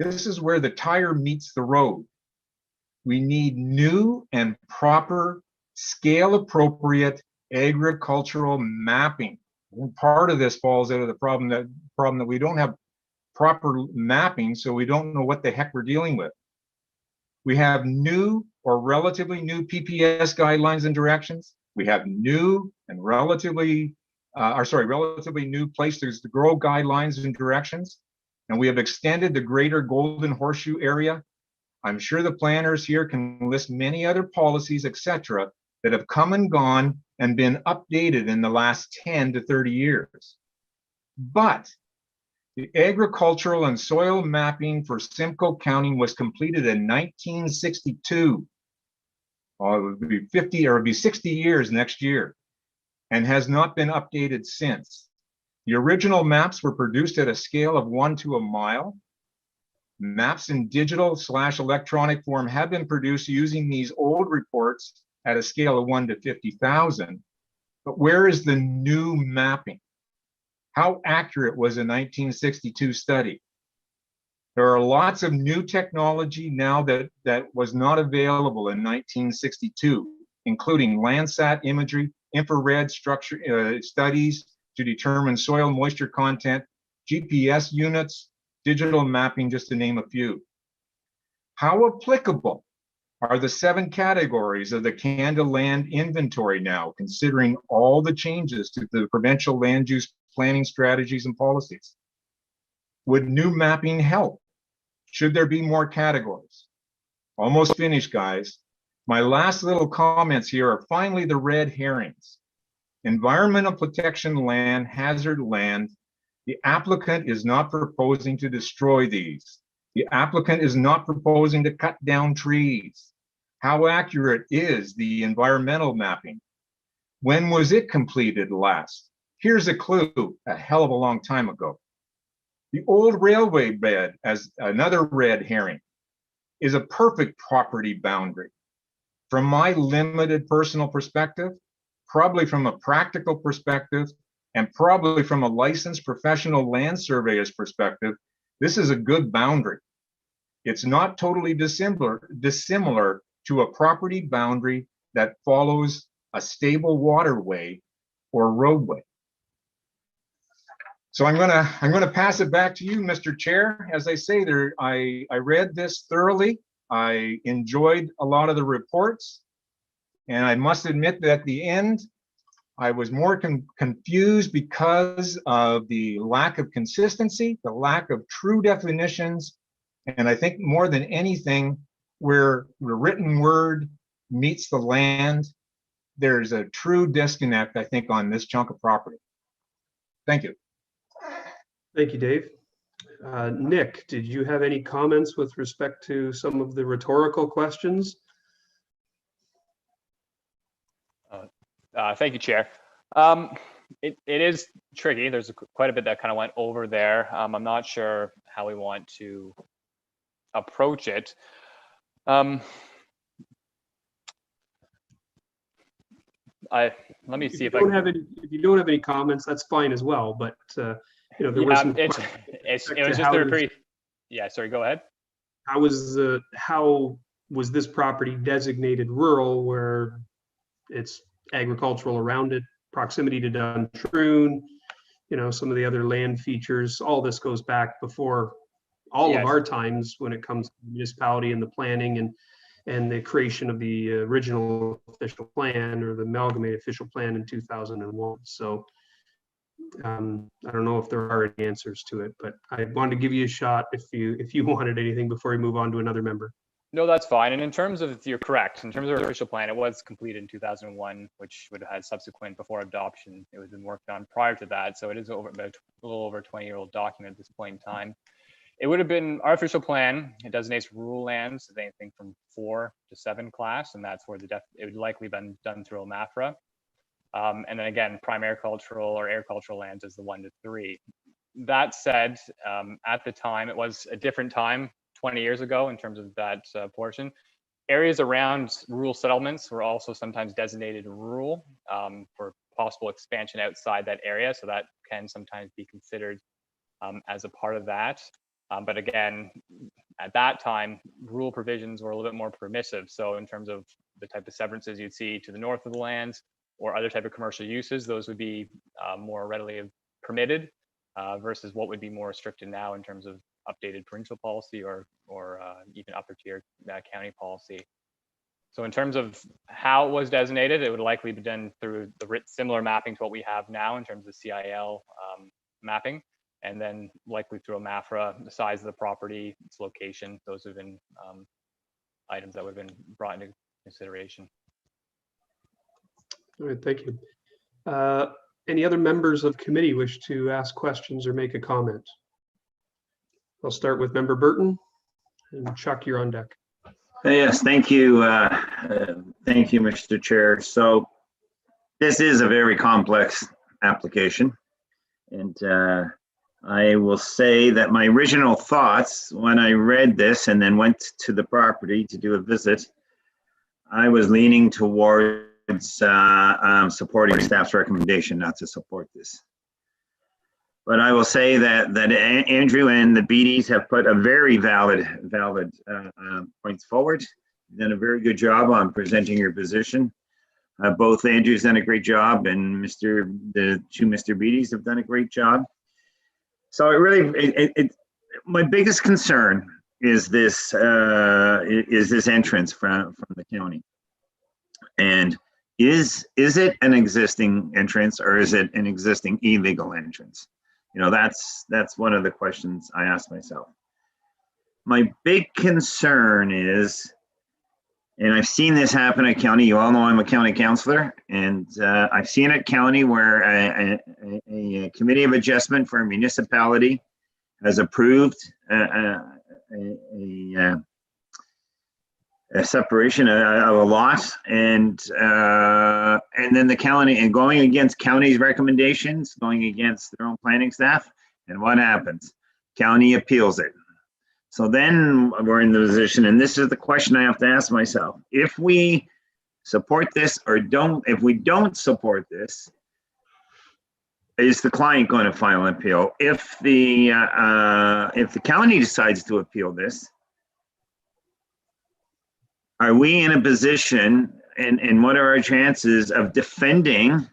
this is where the tire meets the road. We need new and proper scale appropriate agricultural mapping. And part of this falls out of the problem that we don't have proper mapping, so we don't know what the heck we're dealing with. We have new or relatively new PPS guidelines and directions. We have new and relatively new places to grow guidelines and directions. And we have extended the greater Golden Horseshoe area. I'm sure the planners here can list many other policies, etc., that have come and gone and been updated in the last 10 to 30 years. But the agricultural and soil mapping for Simcoe County was completed in 1962. Well, it would be 50 or it'd be 60 years next year, and has not been updated since. The original maps were produced at a scale of 1 to a mile. Maps in digital/electronic form have been produced using these old reports at a scale of 1 to 50,000. But where is the new mapping? How accurate was a 1962 study? There are lots of new technology now that was not available in 1962, including Landsat imagery, infrared structure studies to determine soil moisture content, GPS units, digital mapping, just to name a few. How applicable are the 7 categories of the Canada Land Inventory now, considering all the changes to the provincial land use planning strategies and policies? Would new mapping help? Should there be more categories? Almost finished, guys. My last little comments here are finally the red herrings. Environmental protection land, hazard land. The applicant is not proposing to destroy these. The applicant is not proposing to cut down trees. How accurate is the environmental mapping? When was it completed last? Here's a clue, a hell of a long time ago. The old railway bed, as another red herring, is a perfect property boundary. From my limited personal perspective, probably from a practical perspective, and probably from a licensed professional land surveyor's perspective, this is a good boundary. It's not totally dissimilar to a property boundary that follows a stable waterway or roadway. So I'm gonna pass it back to you, Mr. Chair. As I say, I read this thoroughly. I enjoyed a lot of the reports, and I must admit that at the end, I was more confused because of the lack of consistency, the lack of true definitions, and I think more than anything, where the written word meets the land, there's a true disconnect, I think, on this chunk of property. Thank you. Thank you, Dave. Nick, did you have any comments with respect to some of the rhetorical questions? Thank you, Chair. It is tricky. There's quite a bit that kind of went over there. I'm not sure how we want to approach it. Let me see if you don't have any comments, that's fine as well. But you know, there was some it was just a pretty. Yeah, sorry. Go ahead. How was this property designated rural, where it's agricultural around it, proximity to Duntroon, you know, some of the other land features? All this goes back before all of our times when it comes to municipality and the planning and the creation of the original official plan or the amalgamated official plan in 2001. So I don't know if there are any answers to it, but I wanted to give you a shot if you wanted anything before we move on to another member. No, that's fine. And in terms of, you're correct, in terms of our official plan, it was completed in 2001, which would have had subsequent before adoption. It was been worked on prior to that. So it is over about a little over a 20-year-old document at this point in time. It would have been our official plan. It designates rural lands as anything from 4 to 7 class, and that's where it would likely been done through a MAFRA. And then again, prime agricultural or agricultural lands is the 1 to 3. That said, at the time, it was a different time 20 years ago in terms of that portion. Areas around rural settlements were also sometimes designated rural for possible expansion outside that area. So that can sometimes be considered as a part of that. But again, at that time, rural provisions were a little bit more permissive. So in terms of the type of severances you'd see to the north of the lands or other type of commercial uses, those would be more readily permitted versus what would be more restricted now in terms of updated provincial policy or even upper tier county policy. So in terms of how it was designated, it would likely be done through the similar mapping to what we have now in terms of CIL mapping, and then likely through a MAFRA, the size of the property, its location. Those have been items that would have been brought into consideration. All right, thank you. Any other members of committee wish to ask questions or make a comment? I'll start with Member Burton, and Chuck, you're on deck. Yes, thank you. Thank you, Mr. Chair. So this is a very complex application. And I will say that my original thoughts when I read this and then went to the property to do a visit, I was leaning towards supporting staff's recommendation not to support this. But I will say that Andrew and the Beatties have put a very valid points forward. You've done a very good job on presenting your position. Both Andrew's done a great job, and the two Mr. Beatties have done a great job. So it really, my biggest concern is this entrance from the county. And is it an existing entrance or is it an existing illegal entrance? You know, that's one of the questions I ask myself. My big concern is, and I've seen this happen at county, you all know I'm a county councillor, and I've seen at county where a committee of adjustment for a municipality has approved a separation of a lot, and then the county, and going against county's recommendations, going against their own planning staff, and what happens? County appeals it. So then we're in the position, and this is the question I have to ask myself. If we support this or don't, if we don't support this, is the client going to file an appeal? If the county decides to appeal this, are we in a position, and what are our chances of defending?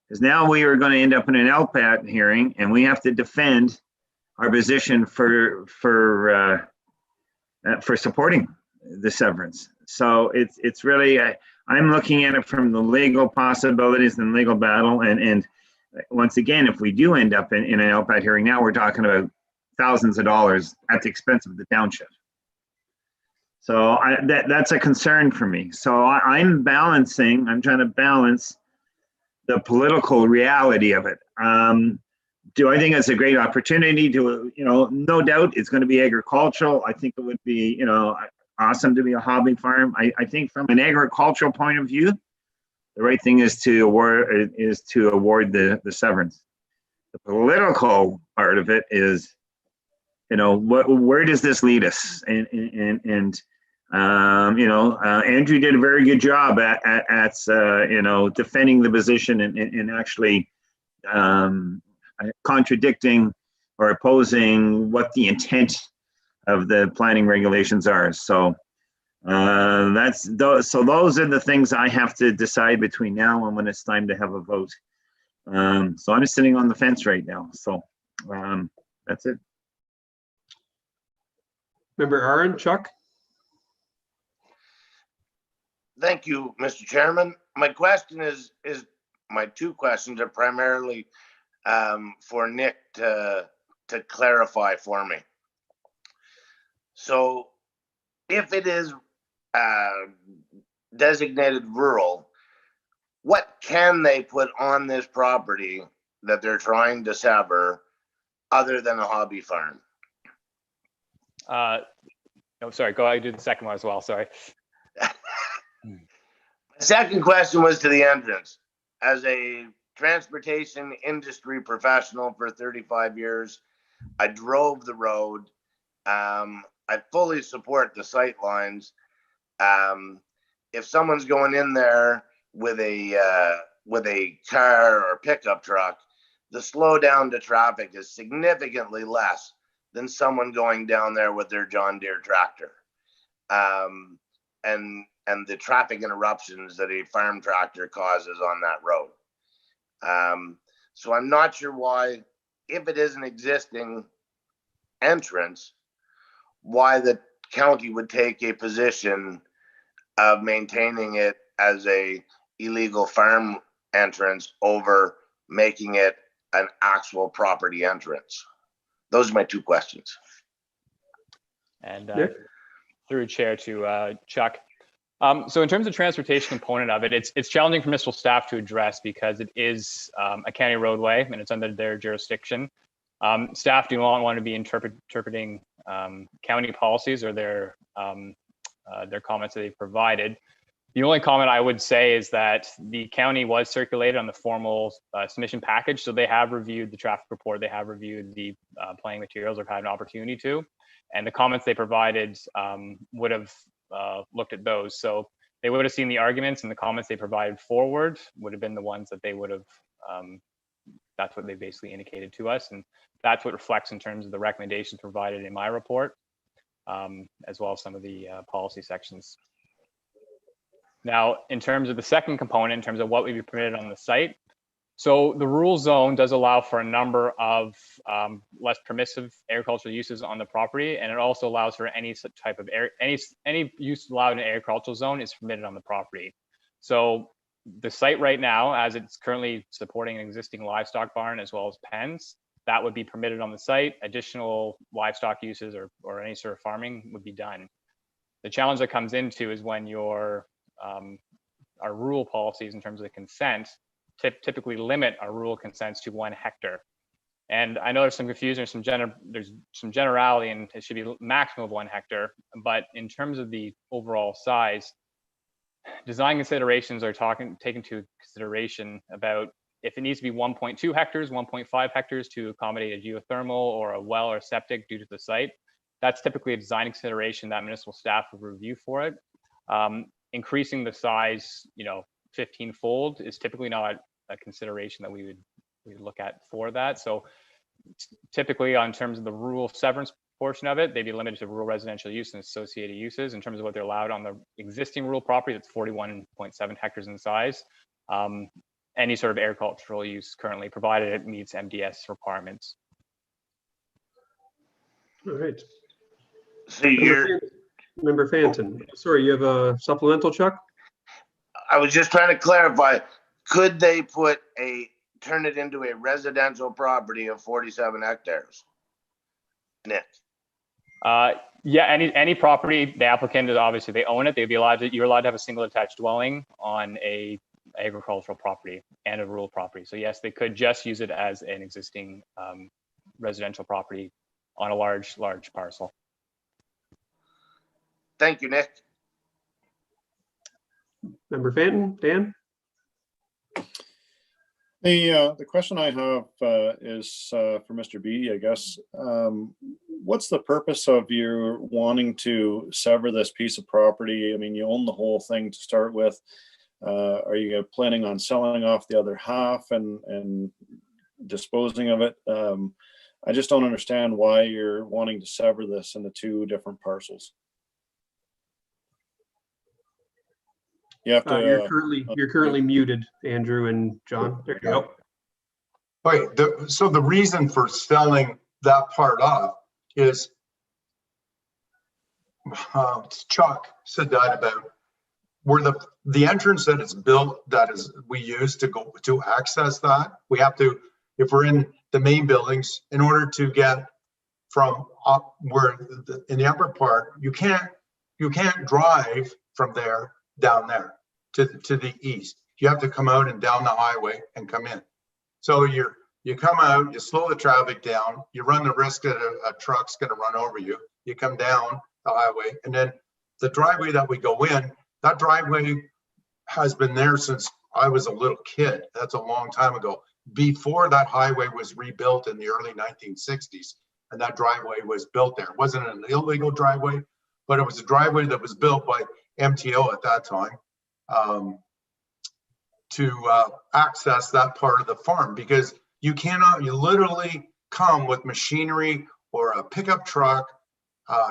Because now we are going to end up in an LPAT hearing, and we have to defend our position for supporting the severance. So it's really, I'm looking at it from the legal possibilities and legal battle. And once again, if we do end up in an LPAT hearing, now we're talking about thousands of dollars at the expense of the township. So that's a concern for me. So I'm trying to balance the political reality of it. Do I think it's a great opportunity to, no doubt it's going to be agricultural. I think it would be, awesome to be a hobby farm. I think from an agricultural point of view, the right thing is to award the severance. The political part of it is, where does this lead us? And Andrew did a very good job at defending the position and actually contradicting or opposing what the intent of the planning regulations are. So those are the things I have to decide between now and when it's time to have a vote. So I'm sitting on the fence right now. So that's it. Member Aaron, Chuck? Thank you, Mr. Chairman. My question is my two questions are primarily for Nick to clarify for me. So if it is designated rural, what can they put on this property that they're trying to sever other than a hobby farm? No, sorry, go ahead, do the second one as well, sorry. Second question was to the entrance. As a transportation industry professional for 35 years, I drove the road. I fully support the sight lines. If someone's going in there with a car or pickup truck, the slowdown to traffic is significantly less than someone going down there with their John Deere tractor. And the traffic interruptions that a farm tractor causes on that road. So I'm not sure why, if it is an existing entrance, why the county would take a position of maintaining it as a illegal farm entrance over making it an actual property entrance. Those are my two questions. And Nick? through chair to Chuck. So in terms of transportation component of it, it's challenging for municipal staff to address because it is a county roadway and it's under their jurisdiction. Staff do not want to be interpreting county policies or their comments that they've provided. The only comment I would say is that the county was circulated on the formal submission package. So they have reviewed the traffic report, they have reviewed the planning materials, or have had an opportunity to. And the comments they provided would have looked at those. So they would have seen the arguments, and the comments they provided forward would have been the ones that they would have, that's what they basically indicated to us. And that's what reflects in terms of the recommendations provided in my report, as well as some of the policy sections. Now, in terms of the second component, in terms of what would be permitted on the site, so the rural zone does allow for a number of less permissive agricultural uses on the property, and it also allows for any type of any use allowed in an agricultural zone is permitted on the property. So the site right now, as it's currently supporting an existing livestock barn as well as pens, that would be permitted on the site. Additional livestock uses or any sort of farming would be done. The challenge that comes into is when our rural policies in terms of consent typically limit our rural consents to 1 hectare. And I know there's some confusion, there's some generality, and it should be maximum of 1 hectare. But in terms of the overall size, design considerations are taken into consideration about if it needs to be 1.2 hectares, 1.5 hectares to accommodate a geothermal or a well or septic due to the site. That's typically a design consideration that municipal staff would review for it. Increasing the size, 15-fold is typically not a consideration that we would look at for that. So typically, on terms of the rural severance portion of it, they'd be limited to rural residential use and associated uses. In terms of what they're allowed on the existing rural property, that's 41.7 hectares in size. Any sort of agricultural use currently, provided it meets MDS requirements. All right. So you're, Member Fanton, sorry, you have a supplemental, Chuck? I was just trying to clarify, could they turn it into a residential property of 47 hectares? Nick? Yeah, any property, the applicant is obviously, they own it, you're allowed to have a single attached dwelling on a agricultural property and a rural property. So yes, they could just use it as an existing residential property on a large parcel. Thank you, Nick. Member Fanton, Dan? The question I have is for Mr. Beatty, I guess. What's the purpose of you wanting to sever this piece of property? I mean, you own the whole thing to start with. Are you planning on selling off the other half and disposing of it? I just don't understand why you're wanting to sever this into 2 different parcels. You have to. You're currently muted, Andrew and John. There you go. Right, so the reason for selling that part off is, Chuck said that about where the entrance that is built, we use to access that. We have to, if we're in the main buildings, in order to get from up where in the upper part, you can't drive from there down there to the east. You have to come out and down the highway and come in. So you come out, you slow the traffic down, you run the risk that a truck's going to run over you. You come down the highway, and then the driveway that we go in, that driveway has been there since I was a little kid. That's a long time ago. Before that highway was rebuilt in the early 1960s, and that driveway was built there. It wasn't an illegal driveway, but it was a driveway that was built by MTO at that time to access that part of the farm, because you literally come with machinery or a pickup truck.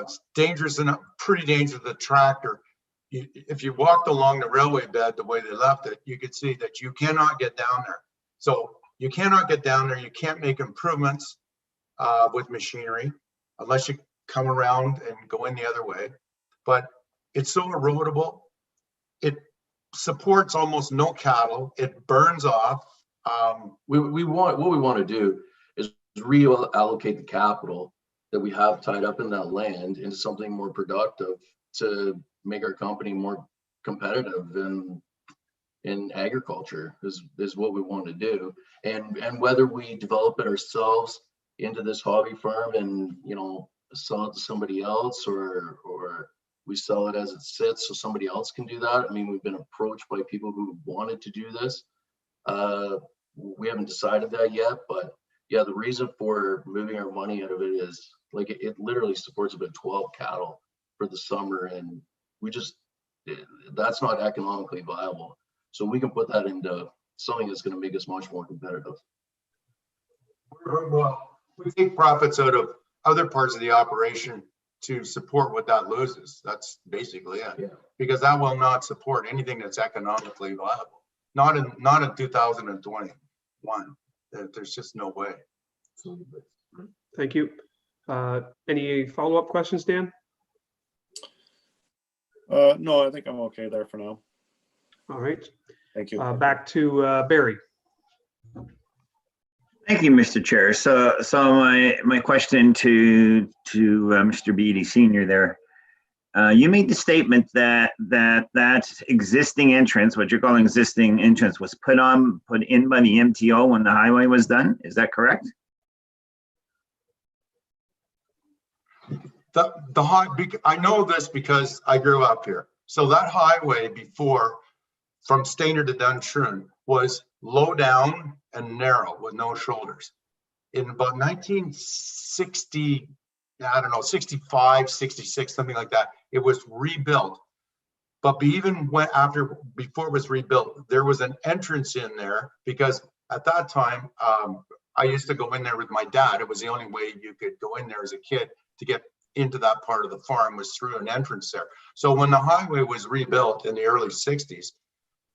It's dangerous enough, pretty dangerous with a tractor. If you walked along the railway bed the way they left it, you could see that you cannot get down there. So you cannot get down there. You can't make improvements with machinery unless you come around and go in the other way. But it's so erodible. It supports almost no cattle. It burns off. What we want to do is reallocate the capital that we have tied up in that land into something more productive to make our company more competitive in agriculture is what we want to do. And whether we develop it ourselves into this hobby farm and, sell it to somebody else, or we sell it as it sits so somebody else can do that. I mean, we've been approached by people who wanted to do this. We haven't decided that yet, but yeah, the reason for moving our money out of it is like it literally supports about 12 cattle for the summer, and that's not economically viable. So we can put that into something that's going to make us much more competitive. Well, we take profits out of other parts of the operation to support what that loses. That's basically it. Yeah. Because that will not support anything that's economically viable. Not in 2021. There's just no way. Thank you. Any follow-up questions, Dan? No, I think I'm okay there for now. All right. Thank you. Back to Barry. Thank you, Mr. Chair. So my question to Mr. Beatty Senior there, you made the statement that existing entrance, what you're calling existing entrance, was put in by the MTO when the highway was done. Is that correct? I know this because I grew up here. So that highway before, from Stainer to Duntroon, was low down and narrow with no shoulders. In about 1960, I don't know, 65, 66, something like that, it was rebuilt. But before it was rebuilt, there was an entrance in there because at that time, I used to go in there with my dad. It was the only way you could go in there as a kid to get into that part of the farm was through an entrance there. So when the highway was rebuilt in the early 60s,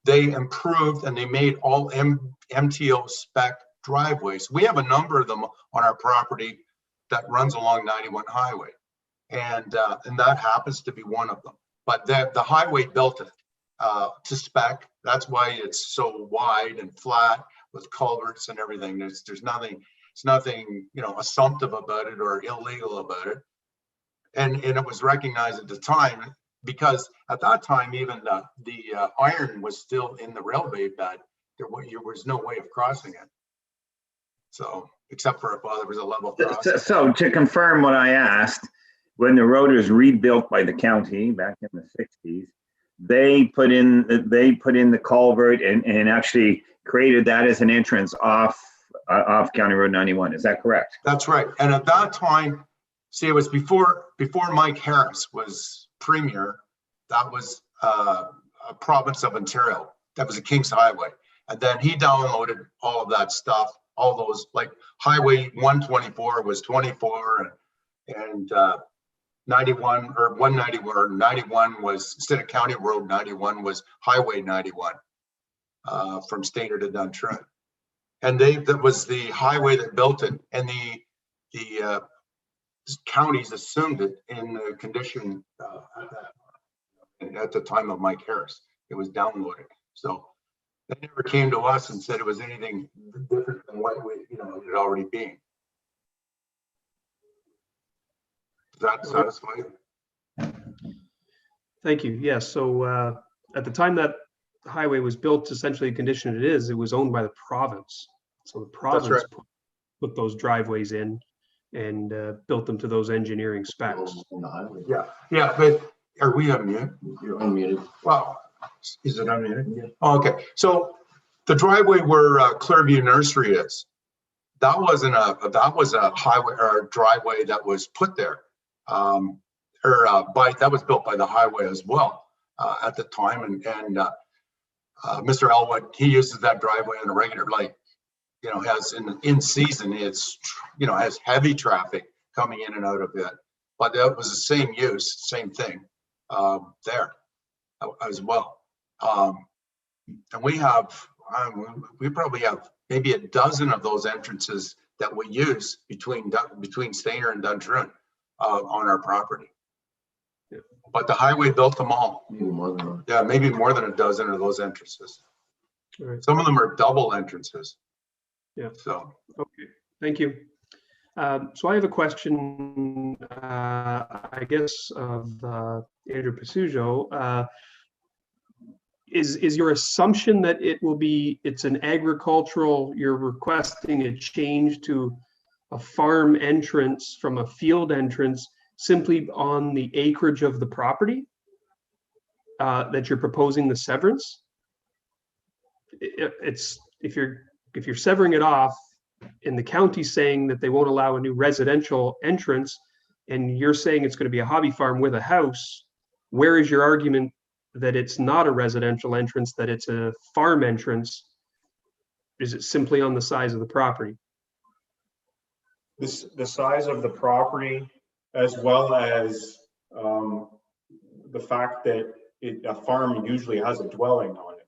they improved and they made all MTO spec driveways. We have a number of them on our property that runs along 91 highway. And that happens to be one of them. But the highway built it to spec. That's why it's so wide and flat with culverts and everything. There's nothing, it's nothing, assumptive about it or illegal about it. And it was recognized at the time because at that time, even the iron was still in the railway bed. There was no way of crossing it. So, except for if there was a level crossing. So to confirm what I asked, when the road was rebuilt by the county back in the 60s, they put in the culvert and actually created that as an entrance off County Road 91. Is that correct? That's right. And at that time, see, it was before Mike Harris was premier. That was a province of Ontario. That was a King's Highway. And then he downloaded all of that stuff, all those, like Highway 124 was 24 and 91 or 191 or 91 was, instead of County Road 91 was Highway 91 from Stainer to Duntroon. And that was the highway that built it. And the counties assumed it in the condition at the time of Mike Harris. It was downloaded. So they never came to us and said it was anything different than what it had already been. Does that satisfy you? Thank you. Yes, so at the time that the highway was built, essentially the condition it is, it was owned by the province. So the province right. put those driveways in and built them to those engineering specs. On the highway. Yeah, but are we unmuted? You're unmuted. Well, is it unmuted? Yeah. Oh, okay, so the driveway where Clearview Nursery is, that was a highway or a driveway that was put there. That was built by the highway as well at the time, and Mr. Elwood, he uses that driveway on a regular, like, you know, has in season, it's, you know, has heavy traffic coming in and out of it, but that was the same use, same thing there as well. And we probably have maybe a dozen of those entrances that we use between Stayner and Dundrew on our property. Yeah. But the highway built them all. Maybe more than that. Yeah, maybe more than a dozen of those entrances. All right. Some of them are double entrances. Yeah. So. Okay, thank you. So I have a question, I guess, of Andrew Pasujo. Is your assumption that it's an agricultural, you're requesting a change to a farm entrance from a field entrance simply on the acreage of the property that you're proposing the severance? It's if you're severing it off and the county's saying that they won't allow a new residential entrance and you're saying it's going to be a hobby farm with a house, where is your argument that it's not a residential entrance, that it's a farm entrance? Is it simply on the size of the property? The size of the property, as well as the fact that a farm usually has a dwelling on it,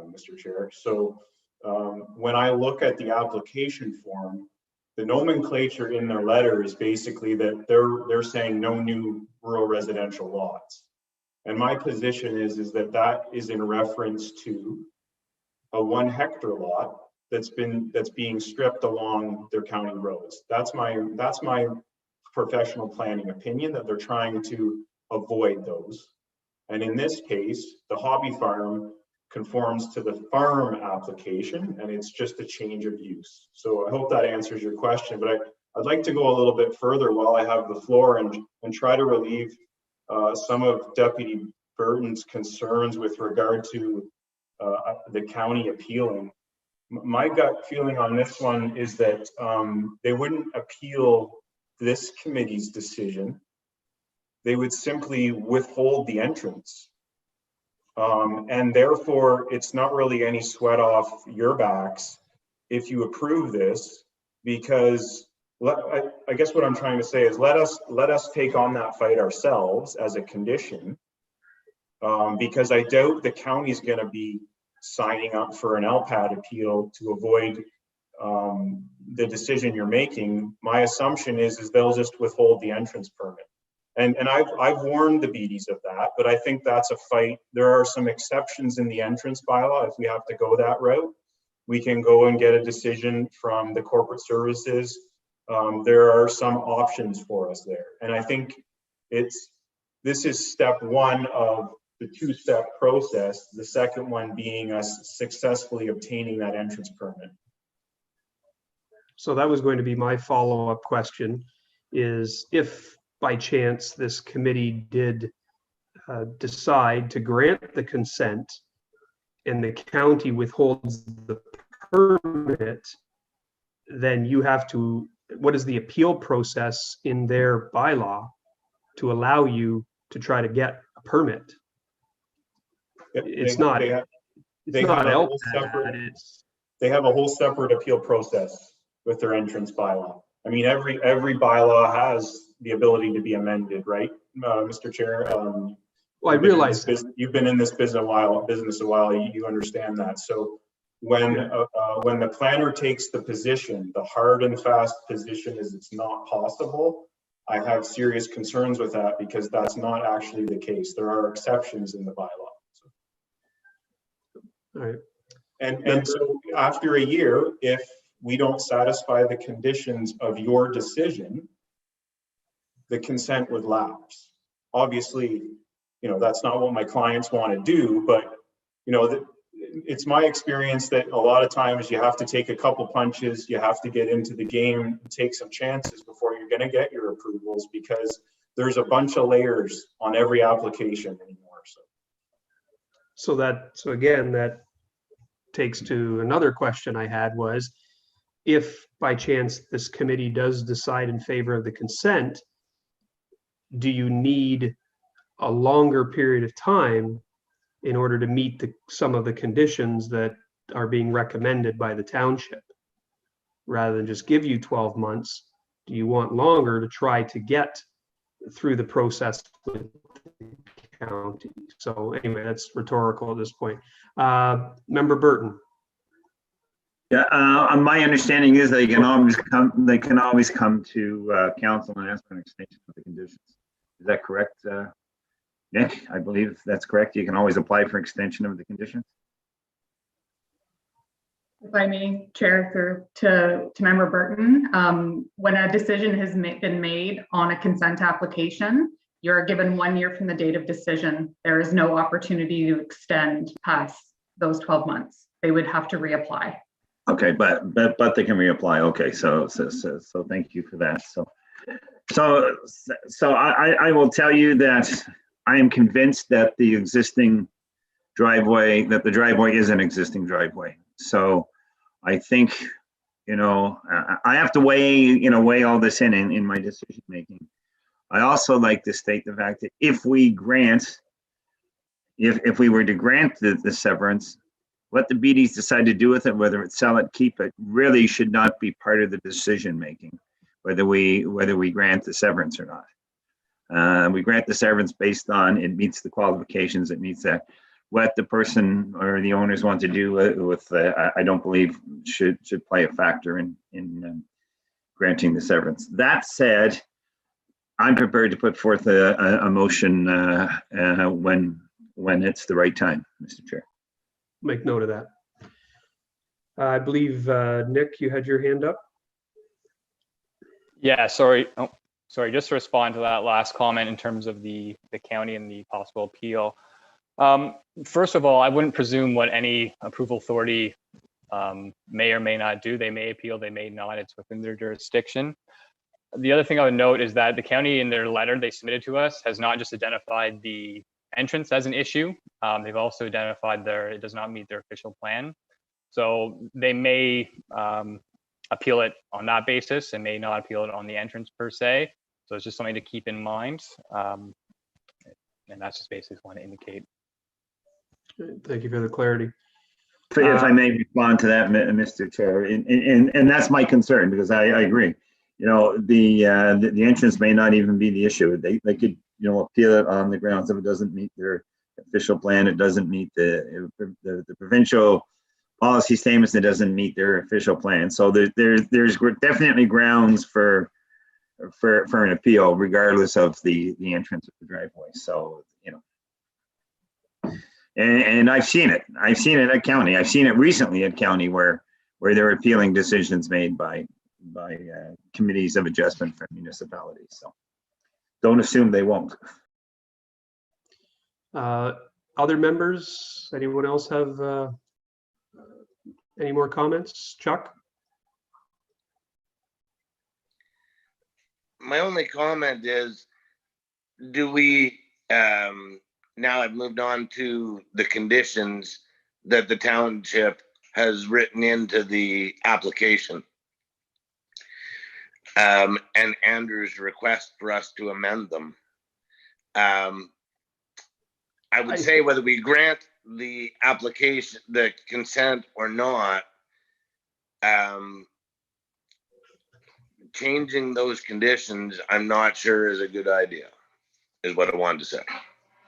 Mr. Chair. So when I look at the application form, the nomenclature in their letter is basically that they're saying no new rural residential lots. And my position is that is in reference to a 1 hectare lot that's being stripped along their county roads. That's my professional planning opinion, that they're trying to avoid those. And in this case, the hobby farm conforms to the farm application, and it's just a change of use. So I hope that answers your question, but I'd like to go a little bit further while I have the floor and try to relieve some of Deputy Burton's concerns with regard to the county appealing. My gut feeling on this one is that they wouldn't appeal this committee's decision. They would simply withhold the entrance. And therefore, it's not really any sweat off your backs if you approve this, because I guess what I'm trying to say is let us take on that fight ourselves as a condition, because I doubt the county's going to be signing up for an LPAT appeal to avoid the decision you're making. My assumption is they'll just withhold the entrance permit. And I've warned the Beatties of that, but I think that's a fight. There are some exceptions in the entrance bylaw. If we have to go that route, we can go and get a decision from the corporate services. There are some options for us there. And I think this is step one of the 2-step process, the second one being us successfully obtaining that entrance permit. So that was going to be my follow-up question, is if by chance this committee did decide to grant the consent and the county withholds the permit, then you have to, what is the appeal process in their bylaw to allow you to try to get a permit? It's not LPAT, they have a whole separate appeal process with their entrance bylaw. I mean, every bylaw has the ability to be amended, right, Mr. Chair? Well, I realize you've been in this business a while. You understand that. So when the planner takes the position, the hard and fast position is it's not possible, I have serious concerns with that, because that's not actually the case. There are exceptions in the bylaw. All right. And so after a year, if we don't satisfy the conditions of your decision, the consent would lapse. Obviously, that's not what my clients want to do, but, it's my experience that a lot of times you have to take a couple punches, you have to get into the game, take some chances before you're going to get your approvals, because there's a bunch of layers on every application anymore. So again, that takes to another question I had was, if by chance this committee does decide in favor of the consent, do you need a longer period of time in order to meet some of the conditions that are being recommended by the township? Rather than just give you 12 months, do you want longer to try to get through the process with the county? So anyway, that's rhetorical at this point. Member Burton. Yeah, my understanding is they can always come to council and ask for an extension of the conditions. Is that correct, Nick? I believe that's correct. You can always apply for extension of the conditions. If I may, Chair, to Member Burton, when a decision has been made on a consent application, you're given 1 year from the date of decision. There is no opportunity to extend past those 12 months. They would have to reapply. Okay, but they can reapply. Okay, so thank you for that. So I will tell you that I am convinced that the driveway is an existing driveway. So I think, I have to weigh all this in my decision making. I also like to state the fact that if we were to grant the severance, what the BDs decide to do with it, whether it's sell it, keep it, really should not be part of the decision making, whether we grant the severance or not. We grant the severance based on it meets the qualifications, it meets that. What the person or the owners want to do with I don't believe should play a factor in granting the severance. That said, I'm prepared to put forth a motion when it's the right time, Mr. Chair. Make note of that. I believe, Nick, you had your hand up. Yeah, sorry. Oh, sorry. Just to respond to that last comment in terms of the county and the possible appeal. First of all, I wouldn't presume what any approval authority may or may not do. They may appeal, they may not. It's within their jurisdiction. The other thing I would note is that the county, in their letter they submitted to us, has not just identified the entrance as an issue. They've also identified it does not meet their official plan. So they may appeal it on that basis and may not appeal it on the entrance per se. So it's just something to keep in mind. And that's just basically want to indicate. Thank you for the clarity. If I may respond to that, Mr. Chair, and that's my concern, because I agree. The entrance may not even be the issue. They could appeal it on the grounds if it doesn't meet their official plan, it doesn't meet the provincial policy statements, it doesn't meet their official plan. So there's definitely grounds for an appeal, regardless of the entrance of the driveway. So and I've seen it. I've seen it at county. I've seen it recently at county where they're appealing decisions made by committees of adjustment for municipalities. So don't assume they won't. Other members, anyone else have any more comments? Chuck? My only comment is, do we, now I've moved on to the conditions that the township has written into the application. And Andrew's request for us to amend them. I would say whether we grant the application, the consent or not, changing those conditions, I'm not sure is a good idea, is what I wanted to say.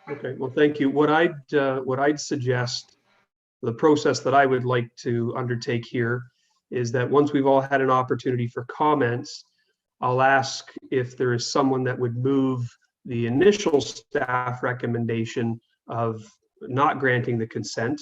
Okay, well, thank you. What I'd suggest, the process that I would like to undertake here is that once we've all had an opportunity for comments, I'll ask if there is someone that would move the initial staff recommendation of not granting the consent.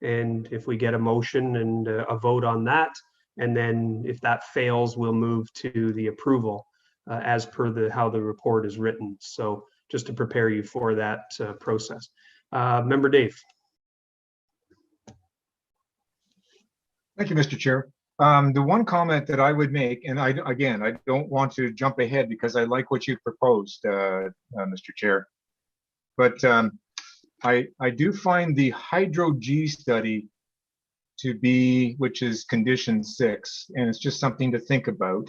And if we get a motion and a vote on that, and then if that fails, we'll move to the approval as per how the report is written. So just to prepare you for that process. Member Dave. Thank you, Mr. Chair. The one comment that I would make, and I don't want to jump ahead because I like what you proposed, Mr. Chair. But I do find the Hydro G study to be, which is condition 6, and it's just something to think about.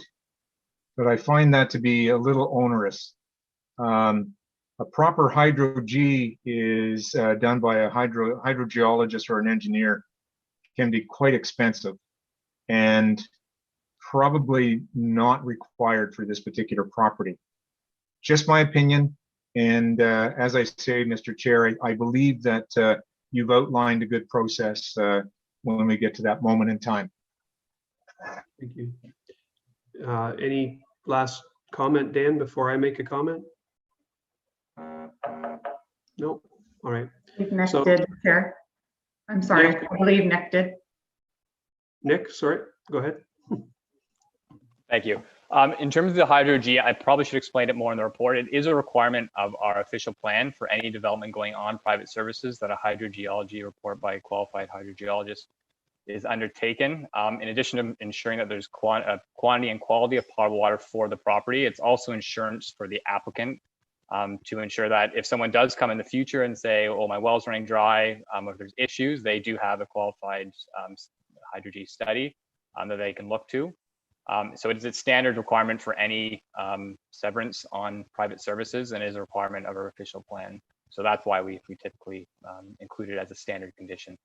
But I find that to be a little onerous. A proper Hydro G is done by a hydrogeologist or an engineer, can be quite expensive and probably not required for this particular property. Just my opinion. And as I say, Mr. Chair, I believe that you've outlined a good process when we get to that moment in time. Thank you. Any last comment, Dan, before I make a comment? Nope. All right. Nick So- did, Chair. I'm sorry, Yeah. I believe Nick did. Nick, sorry, go ahead. Thank you. In terms of the Hydro G, I probably should explain it more in the report. It is a requirement of our official plan for any development going on private services that a hydrogeology report by a qualified hydrogeologist is undertaken. In addition to ensuring that there's quantity and quality of potable water for the property, it's also insurance for the applicant to ensure that if someone does come in the future and say, oh, my well's running dry, if there's issues, they do have a qualified Hydro G study that they can look to. So it is a standard requirement for any severance on private services and is a requirement of our official plan. So that's why we typically include it as a standard condition.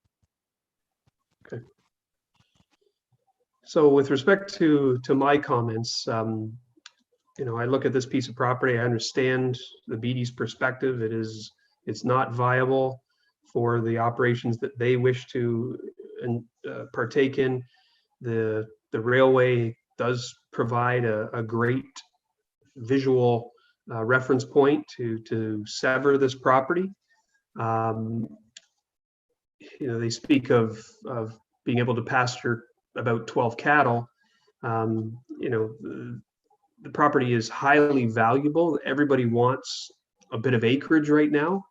Okay. So with respect to my comments, I look at this piece of property, I understand the BD's perspective. It's not viable for the operations that they wish to partake in. The railway does provide a great visual reference point to sever this property. They speak of being able to pasture about 12 cattle. The property is highly valuable. Everybody wants a bit of acreage right now,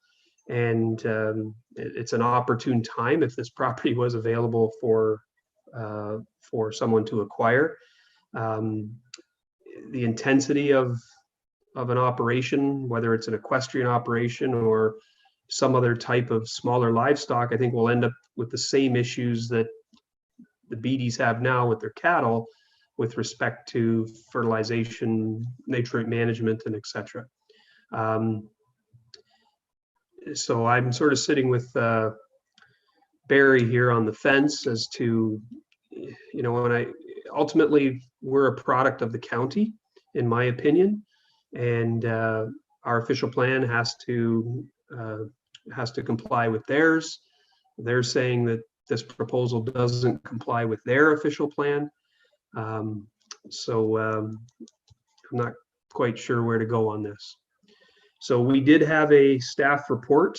and it's an opportune time if this property was available for someone to acquire. The intensity of an operation, whether it's an equestrian operation or some other type of smaller livestock, I think we'll end up with the same issues that the BDs have now with their cattle with respect to fertilization, nutrient management, and et cetera. So I'm sort of sitting with Barry here on the fence as to, ultimately we're a product of the county, in my opinion, and our official plan has to comply with theirs. They're saying that this proposal doesn't comply with their official plan. So I'm not quite sure where to go on this. So we did have a staff report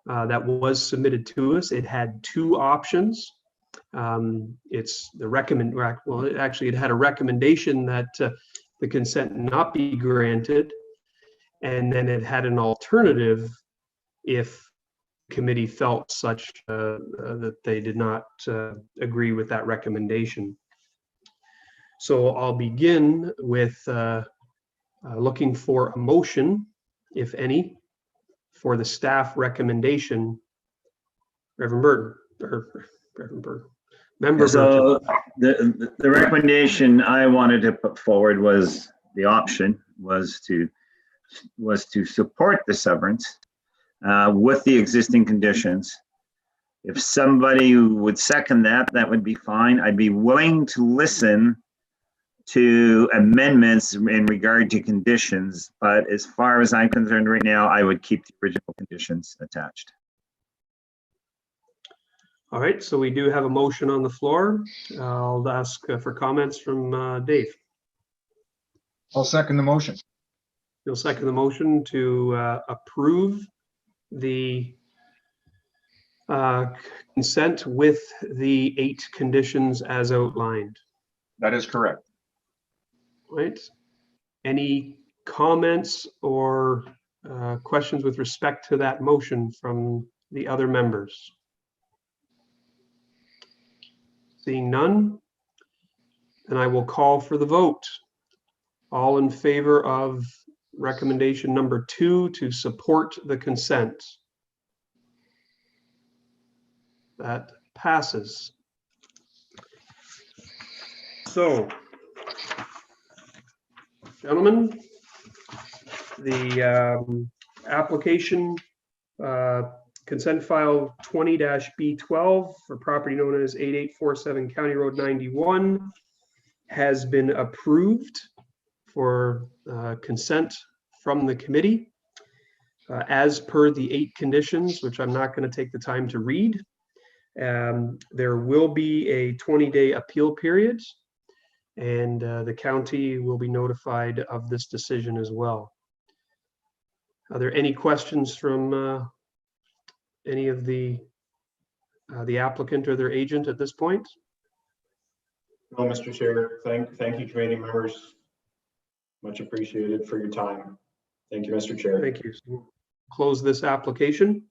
that was submitted to us. It had two options. It's the it had a recommendation that the consent not be granted, and then it had an alternative if committee felt such that they did not agree with that recommendation. So I'll begin with looking for a motion, if any, for the staff recommendation. Reverend Burton, or Reverend Burton. Member So Burton. the recommendation I wanted to put forward was the option was to support the severance with the existing conditions. If somebody would second that, that would be fine. I'd be willing to listen to amendments in regard to conditions, but as far as I'm concerned right now, I would keep the original conditions attached. All right, so we do have a motion on the floor. I'll ask for comments from Dave. I'll second the motion. You'll second the motion to approve the consent with the 8 conditions as outlined. That is correct. Right? Any comments or questions with respect to that motion from the other members? Seeing none, then I will call for the vote. All in favor of recommendation number 2 to support the consent? That passes. So, gentlemen, the application consent file 20-B12 for property known as 8847 County Road 91 has been approved for consent from the committee as per the 8 conditions, which I'm not going to take the time to read. There will be a 20-day appeal period, and the county will be notified of this decision as well. Are there any questions from any of the applicant or their agent at this point? No, Mr. Chair. Thank you, committee members. Much appreciated for your time. Thank you, Mr. Chair. Thank you. So close this application.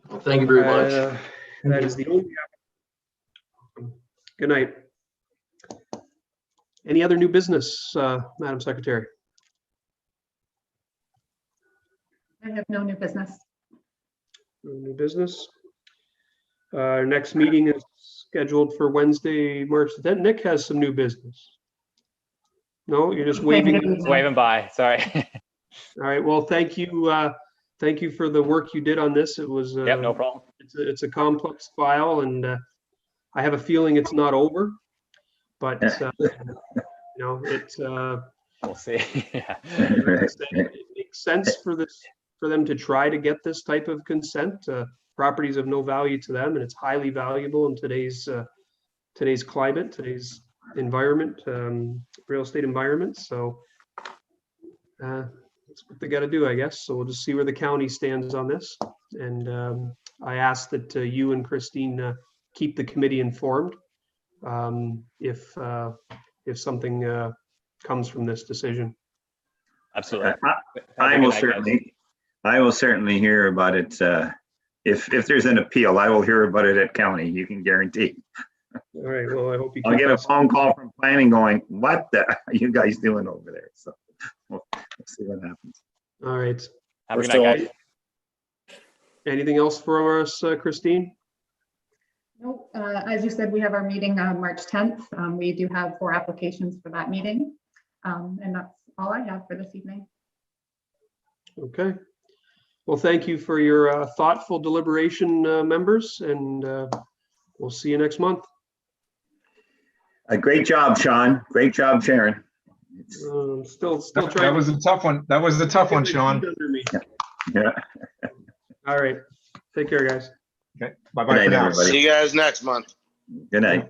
Well, thank you very much. That is the only. Good night. Any other new business, Madam Secretary? I have no new business. No new business. Our next meeting is scheduled for Wednesday, March 10th. Nick has some new business. No, you're just waving. Waving by, sorry. All right, well, thank you. Thank you for the work you did on this. It was. Yep, no problem. It's a complex file, and I have a feeling it's not over, but you know, it's. We'll see. Yeah. It makes sense for them to try to get this type of consent. Properties of no value to them, and it's highly valuable in today's climate, today's environment, real estate environment. So that's what they got to do, I guess. So we'll just see where the county stands on this. And I ask that you and Christine keep the committee informed if something comes from this decision. Absolutely. I will certainly hear about it. If there's an appeal, I will hear about it at county. You can guarantee. All right. Well, I hope you. I'll get a phone call from planning going, "What the are you guys doing over there?" So we'll see what happens. All right. Have a good night, guys. Anything else for us, Christine? No, as you said, we have our meeting on March 10th. We do have 4 applications for that meeting. And that's all I have for this evening. Okay. Well, thank you for your thoughtful deliberation, members, and we'll see you next month. A great job, Sean. Great job, Sharon. Still trying. That was a tough one. That was a tough one, Sean. Yeah. All right. Take care, guys. Okay. Bye-bye Good for night, now. everybody. See you guys next month. Good night.